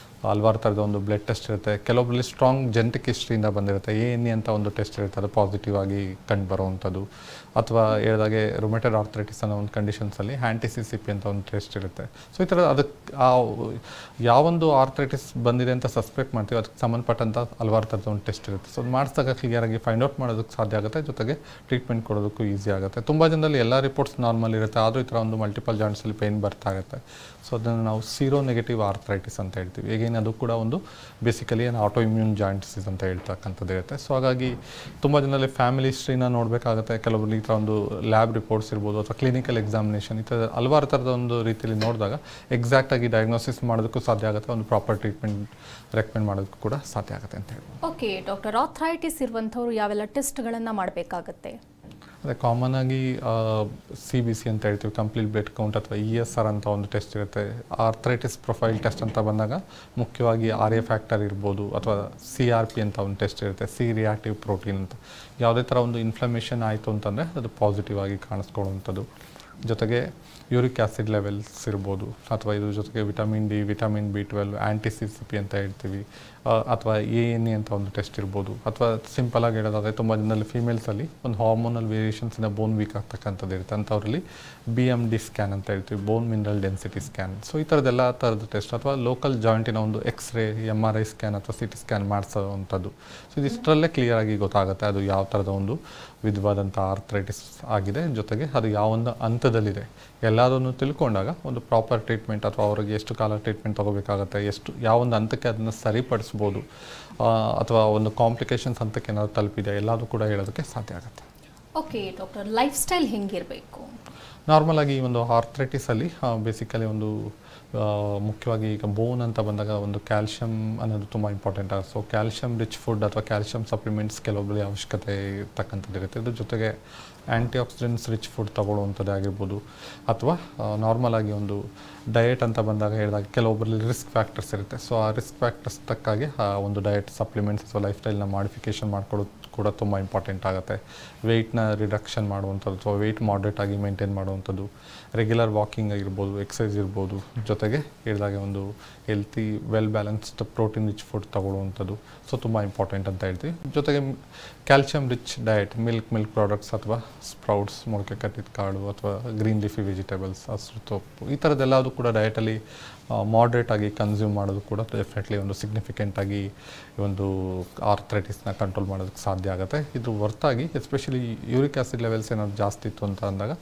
ಹಲವಾರು ಥರದ ಒಂದು ಬ್ಲಡ್ ಟೆಸ್ಟ್ ಇರುತ್ತೆ. ಕೆಲವೊಬ್ಬರಲ್ಲಿ ಸ್ಟ್ರಾಂಗ್ ಜೆನೆಟಿಕ್ ಹಿಸ್ಟ್ರಿಯಿಂದ ಬಂದಿರುತ್ತೆ, ANE ಅಂತ ಒಂದು ಟೆಸ್ಟ್ ಇರುತ್ತೆ, ಅದು ಪಾಸಿಟಿವ್ ಆಗಿ ಕಂಡು ಬರುವಂಥದ್ದು. ಅಥವಾ ಹೇಳಿದಾಗೆ ರುಮೆಟೆಡ್ ಆರ್ಥರೈಟಿಸ್ ಅನ್ನೋ ಒಂದು ಕಂಡೀಷನ್ಸಲ್ಲಿ HanTCCP ಅಂತ ಒಂದು ಟೆಸ್ಟ್ ಇರುತ್ತೆ. ಸೊ ಈ ಥರ ಅದಕ್ಕೆ ಯಾವೊಂದು ಆರ್ಥರೈಟಿಸ್ ಬಂದಿದೆ ಅಂತ ಸಸ್ಪೆಕ್ಟ್ ಮಾಡ್ತೀವಿ, ಅದಕ್ಕೆ ಸಂಬಂಧಪಟ್ಟಂಥ ಹಲವಾರು ಥರದ ಒಂದು ಟೆಸ್ಟ್ ಇರುತ್ತೆ. ಸೊ ಅದು ಮಾಡಿಸಿದಾಗ ಕ್ಲಿಯರಾಗಿ ಫೈಂಡ್ ಔಟ್ ಮಾಡೋದಕ್ಕೆ ಸಾಧ್ಯ ಆಗುತ್ತೆ, ಜೊತೆಗೆ ಟ್ರೀಟ್ಮೆಂಟ್ ಕೊಡೋದಕ್ಕೂ ಈಸಿ ಆಗುತ್ತೆ. ತುಂಬ ಜನದಲ್ಲಿ ಎಲ್ಲ ರಿಪೋರ್ಟ್ಸ್ ನಾರ್ಮಲ್ ಇರುತ್ತೆ, ಆದರೂ ಈ ಥರ ಒಂದು ಮಲ್ಟಿಪಲ್ ಜಾಯಿಂಟ್ಸಲ್ಲಿ ಪೇಯ್ನ್ ಬರ್ತಾ ಇರುತ್ತೆ. ಸೊ ಅದನ್ನು ನಾವು ಸೀರೋ ನೆಗೆಟಿವ್ ಆರ್ಥರೈಟಿಸ್ ಅಂತ ಹೇಳ್ತೀವಿ. ಈಗೇನು ಅದು ಕೂಡ ಒಂದು ಬೇಸಿಕಲಿ ಏನು ಆಟೋ ಇಮ್ಯೂನ್ ಜಾಯಿಂಟ್ ಡಿಸೀಸ್ ಅಂತ ಹೇಳ್ತಕ್ಕಂಥದ್ದು ಇರುತ್ತೆ. ಸೊ ಹಾಗಾಗಿ ತುಂಬ ಜನರಲ್ಲಿ ಫ್ಯಾಮಿಲಿ ಹಿಸ್ಟ್ರಿನ ನೋಡಬೇಕಾಗುತ್ತೆ. ಕೆಲವೊಬ್ಬರು ಈ ಥರ ಒಂದು ಲ್ಯಾಬ್ ರಿಪೋರ್ಟ್ಸ್ ಇರ್ಬೋದು ಅಥವಾ ಕ್ಲಿನಿಕಲ್ ಎಕ್ಸಾಮಿನೇಷನ್ ಈ ಥರ ಹಲವಾರು ಥರದ ಒಂದು ರೀತಿಯಲ್ಲಿ ನೋಡಿದಾಗ ಎಕ್ಸಾಕ್ಟಾಗಿ ಡಯಾಗ್ನೋಸಿಸ್ ಮಾಡೋದಕ್ಕೂ ಸಾಧ್ಯ ಆಗುತ್ತೆ, ಒಂದು ಪ್ರಾಪರ್ ಟ್ರೀಟ್ಮೆಂಟ್ ರೆಕಮೆಂಡ್ ಮಾಡೋದಕ್ಕೂ ಕೂಡ ಸಾಧ್ಯ ಆಗುತ್ತೆ ಅಂತ ಹೇಳಿ. ಓಕೆ ಡಾಕ್ಟರ್, ಆರ್ಥರೈಟಿಸ್ ಇರುವಂಥವ್ರು ಯಾವೆಲ್ಲ ಟೆಸ್ಟ್ಗಳನ್ನು ಮಾಡಬೇಕಾಗತ್ತೆ? ಅದೇ ಕಾಮನ್ ಆಗಿ CBC ಅಂತ ಹೇಳ್ತೀವಿ, ಕಂಪ್ಲೀಟ್ ಬ್ಲಡ್ ಕೌಂಟ್, ಅಥವಾ ESR ಅಂತ ಒಂದು ಟೆಸ್ಟ್ ಇರುತ್ತೆ. ಆರ್ಥರೈಟಿಸ್ ಪ್ರೊಫೈಲ್ ಟೆಸ್ಟ್ ಅಂತ ಬಂದಾಗ ಮುಖ್ಯವಾಗಿ RA ಫ್ಯಾಕ್ಟರ್ ಇರ್ಬೋದು, ಅಥವಾ CRP ಅಂತ ಒಂದು ಟೆಸ್ಟ್ ಇರುತ್ತೆ, C ರಿಯಾಕ್ಟಿವ್ ಪ್ರೋಟೀನ್ ಅಂತ. ಯಾವುದೇ ಥರ ಒಂದು ಇನ್ಫ್ಲಮೇಷನ್ ಆಯಿತು ಅಂತಂದರೆ ಅದು ಪಾಸಿಟಿವ್ ಆಗಿ ಕಾಣಿಸ್ಕೊಳ್ಳುವಂಥದ್ದು. ಜೊತೆಗೆ ಯೂರಿಕ್ ಆ್ಯಸಿಡ್ ಲೆವೆಲ್ಸ್ ಇರ್ಬೋದು, ಅಥವಾ ಇದ್ರ ಜೊತೆಗೆ vitamin D, vitamin B12, HanTCCP ಅಂತ ಹೇಳ್ತೀವಿ, ಅಥವಾ ANE ಅಂತ ಒಂದು ಟೆಸ್ಟ್ ಇರ್ಬೋದು. ಅಥವಾ ಸಿಂಪಲಾಗಿ ಹೇಳೋದಾದರೆ ತುಂಬ ಜನರಲ್ಲಿ ಫೀಮೇಲ್ಸಲ್ಲಿ ಒಂದು ಹಾರ್ಮೋನಲ್ ವೇರಿಯೇಷನ್ಸಿಂದ ಬೋನ್ ವೀಕ್ ಆಗ್ತಕ್ಕಂಥದ್ದು ಇರುತ್ತೆ, ಅಂಥವ್ರಲ್ಲಿ BMD ಸ್ಕ್ಯಾನ್ ಅಂತ ಹೇಳ್ತೀವಿ, ಬೋನ್ ಮಿನರಲ್ ಡೆನ್ಸಿಟಿ ಸ್ಕ್ಯಾನ್. ಸೊ ಈ ಥರದ್ದೆಲ್ಲ ಥರದ ಟೆಸ್ಟ್, ಅಥವಾ ಲೋಕಲ್ ಜಾಯಿಂಟಿನ ಒಂದು ಎಕ್ಸ್ರೇ, MRI ಸ್ಕ್ಯಾನ್ ಅಥವಾ CT ಸ್ಕ್ಯಾನ್ ಮಾಡಿಸೋವಂಥದ್ದು. ಸೊ ಇದಿಷ್ಟರಲ್ಲೇ ಕ್ಲಿಯರಾಗಿ ಗೊತ್ತಾಗುತ್ತೆ ಅದು ಯಾವ ಥರದ ಒಂದು ವಿಧವಾದಂಥ ಆರ್ಥರೈಟಿಸ್ ಆಗಿದೆ, ಜೊತೆಗೆ ಅದು ಯಾವೊಂದು ಹಂತದಲ್ಲಿದೆ ಎಲ್ಲದನ್ನು ತಿಳ್ಕೊಂಡಾಗ ಒಂದು ಪ್ರಾಪರ್ ಟ್ರೀಟ್ಮೆಂಟ್, ಅಥವಾ ಅವರಿಗೆ ಎಷ್ಟು ಕಾಲ ಟ್ರೀಟ್ಮೆಂಟ್ ತೊಗೋಬೇಕಾಗತ್ತೆ, ಯಾವೊಂದು ಹಂತಕ್ಕೆ ಅದನ್ನು ಸರಿಪಡಿಸ್ಬೋದು, ಅಥವಾ ಒಂದು ಕಾಂಪ್ಲಿಕೇಶನ್ಸ್ ಹಂತಕ್ಕೆ ಏನಾದರೂ ತಲುಪಿದೆ ಎಲ್ಲದೂ ಕೂಡ ಹೇಳೋದಕ್ಕೆ ಸಾಧ್ಯ ಆಗುತ್ತೆ. ಓಕೆ ಡಾಕ್ಟರ್, ಲೈಫ್ ಸ್ಟೈಲ್ ಹೆಂಗಿರಬೇಕು? ನಾರ್ಮಲ್ ಆಗಿ ಒಂದು ಆರ್ಥ್ರೈಟಿಸಲ್ಲಿ ಬೇಸಿಕಲಿ ಒಂದು ಮುಖ್ಯವಾಗಿ ಈಗ ಬೋನ್ ಅಂತ ಬಂದಾಗ ಒಂದು ಕ್ಯಾಲ್ಶಿಯಂ ಅನ್ನೋದು ತುಂಬ ಇಂಪಾರ್ಟೆಂಟ್ ಆಗುತ್ತೆ. ಸೊ ಕ್ಯಾಲ್ಶಿಯಂ ರಿಚ್ ಫುಡ್ ಅಥವಾ ಕ್ಯಾಲ್ಶಿಯಂ ಸಪ್ಲಿಮೆಂಟ್ಸ್ ಕೆಲವೊಬ್ಬರಿಗೆ ಅವಶ್ಯಕತೆ ಇರ್ತಕ್ಕಂಥದ್ದು ಇರುತ್ತೆ. ಇದ್ರ ಜೊತೆಗೆ ಆ್ಯಂಟಿ ಆಕ್ಸಿಡೆಂಟ್ಸ್ ರಿಚ್ ಫುಡ್ ತಗೊಳ್ಳುವಂಥದ್ದು ಆಗಿರ್ಬೋದು, ಅಥವಾ ನಾರ್ಮಲ್ ಆಗಿ ಒಂದು ಡಯಟ್ ಅಂತ ಬಂದಾಗ ಹೇಳಿದಾಗ ಕೆಲವೊಬ್ಬರಲ್ಲಿ ರಿಸ್ಕ್ ಫ್ಯಾಕ್ಟರ್ಸ್ ಇರುತ್ತೆ. ಸೊ ಆ ರಿಸ್ಕ್ ಫ್ಯಾಕ್ಟರ್ಸ್ ತಕ್ಕಾಗಿ ಒಂದು ಡಯಟ್ ಸಪ್ಲಿಮೆಂಟ್ಸ್ ಅಥವಾ ಲೈಫ್ ಸ್ಟೈಲ್ನ ಮಾಡಿಫಿಕೇಷನ್ ಮಾಡ್ಕೊಳ್ಳೋದು ಕೂಡ ತುಂಬ ಇಂಪಾರ್ಟೆಂಟ್ ಆಗುತ್ತೆ. ವೆಯ್ಟ್ನ ರಿಡಕ್ಷನ್ ಮಾಡುವಂಥದ್ದು ಅಥವಾ ವೆಯ್ಟ್ ಮಾಡ್ರೇಟ್ ಆಗಿ ಮೇಂಟೈನ್ ಮಾಡುವಂಥದ್ದು, ರೆಗ್ಯುಲರ್ ವಾಕಿಂಗ್ ಆಗಿರ್ಬೋದು, ಎಕ್ಸಸೈಸ್ ಇರ್ಬೋದು, ಜೊತೆಗೆ ಹೇಳಿದಾಗೆ ಒಂದು healthy well balanced protein rich food ತಗೊಳ್ಳುವಂಥದ್ದು ಸೊ ತುಂಬ ಇಂಪಾರ್ಟೆಂಟ್ ಅಂತ ಹೇಳ್ತೀವಿ. ಜೊತೆಗೆ calcium rich diet, milk products ಅಥವಾ ಸ್ಪ್ರೌಟ್ಸ್, ಮೊಳಕೆ ಕಟ್ಟಿದ ಕಾಳು ಅಥವಾ ಗ್ರೀನ್ ಲೀಫಿ ವೆಜಿಟೇಬಲ್ಸ್, ಹಸಿರು ಸೊಪ್ಪು, ಈ ಥರದ್ದೆಲ್ಲದು ಕೂಡ ಡಯಟಲ್ಲಿ ಮಾಡ್ರೇಟ್ ಆಗಿ ಕನ್ಸ್ಯೂಮ್ ಮಾಡೋದು ಕೂಡ ಡೆಫಿನೆಟ್ಲಿ ಒಂದು ಸಿಗ್ನಿಫಿಕೆಂಟ್ ಆಗಿ ಒಂದು ಆರ್ಥ್ರೈಟಿಸ್ನ ಕಂಟ್ರೋಲ್ ಮಾಡೋದಕ್ಕೆ ಸಾಧ್ಯ ಆಗುತ್ತೆ. ಇದು ಹೊರತಾಗಿ ಎಸ್ಪೆಷಲಿ ಯೂರಿಕ್ ಆ್ಯಸಿಡ್ ಲೆವೆಲ್ಸ್ ಏನಾದ್ರು ಜಾಸ್ತಿ ಇತ್ತು ಅಂತ ಅಂದಾಗ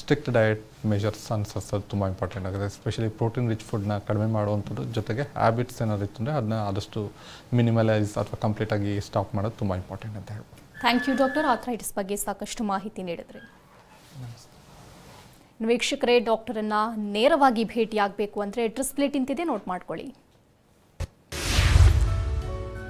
ಸ್ಟ್ರಿಕ್ಟ್ ಡಯಟ್ ಮೆಷರ್ಸ್ ಅನ್ಸೋದು ತುಂಬ ಇಂಪಾರ್ಟೆಂಟ್ ಆಗುತ್ತೆ. ಎಸ್ಪೆಷಲಿ ಪ್ರೋಟೀನ್ ರಿಚ್ ಫುಡ್ನ ಕಡಿಮೆ ಮಾಡುವಂಥದ್ದು, ಜೊತೆಗೆ ಹ್ಯಾಬಿಟ್ಸ್ ಏನಾದ್ರು ಇತ್ತು ಅಂದರೆ ಅದನ್ನ ಆದಷ್ಟು ಮಿನಿಮಲೈಸ್ ಅಥವಾ ಕಂಪ್ಲೀಟಾಗಿ ಸ್ಟಾಪ್ ಮಾಡೋದು ತುಂಬ ಇಂಪಾರ್ಟೆಂಟ್ ಅಂತ ಹೇಳ್ಬೋದು. Thank you doctor. ಆರ್ಥ್ರೈಟಿಸ್ ಬಗ್ಗೆ ಸಾಕಷ್ಟು ಮಾಹಿತಿ ನೀಡಿದ್ರಿ. ವೀಕ್ಷಕರೇ, ಡಾಕ್ಟರನ್ನು ನೇರವಾಗಿ ಭೇಟಿಯಾಗಬೇಕು ಅಂದರೆ ಅಡ್ರೆಸ್ ಪ್ಲೇಟ್ ಇಂತಿದೆ, ನೋಟ್ ಮಾಡ್ಕೊಳ್ಳಿ.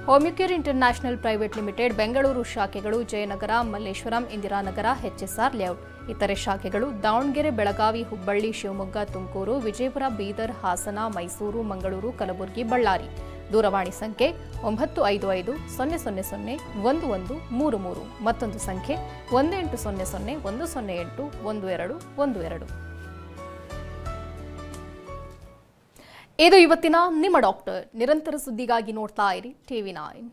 Homeocare international private limited Bengaluru ಶಾಖೆಗಳು ಜಯನಗರ, ಮಲ್ಲೇಶ್ವರಂ, ಇಂದಿರಾನಗರ, HSR ಲೇಔಟ್. ಇತರೆ ಶಾಖೆಗಳು ದಾವಣಗೆರೆ, ಬೆಳಗಾವಿ, ಹುಬ್ಬಳ್ಳಿ, ಶಿವಮೊಗ್ಗ, ತುಮಕೂರು, ವಿಜಯಪುರ, ಬೀದರ್, ಹಾಸನ, ಮೈಸೂರು, ಮಂಗಳೂರು, ಕಲಬುರಗಿ, ಬಳ್ಳಾರಿ. ದೂರವಾಣಿ ಸಂಖ್ಯೆ 955-000-1133. ಮತ್ತೊಂದು ಸಂಖ್ಯೆ 1800-108-1212. ಇದು ಇವತ್ತಿನ ನಿಮ್ಮ ಡಾಕ್ಟರ್. ನಿರಂತರ ಸುದ್ದಿಗಾಗಿ ನೋಡ್ತಾ ಇರಿ TV9.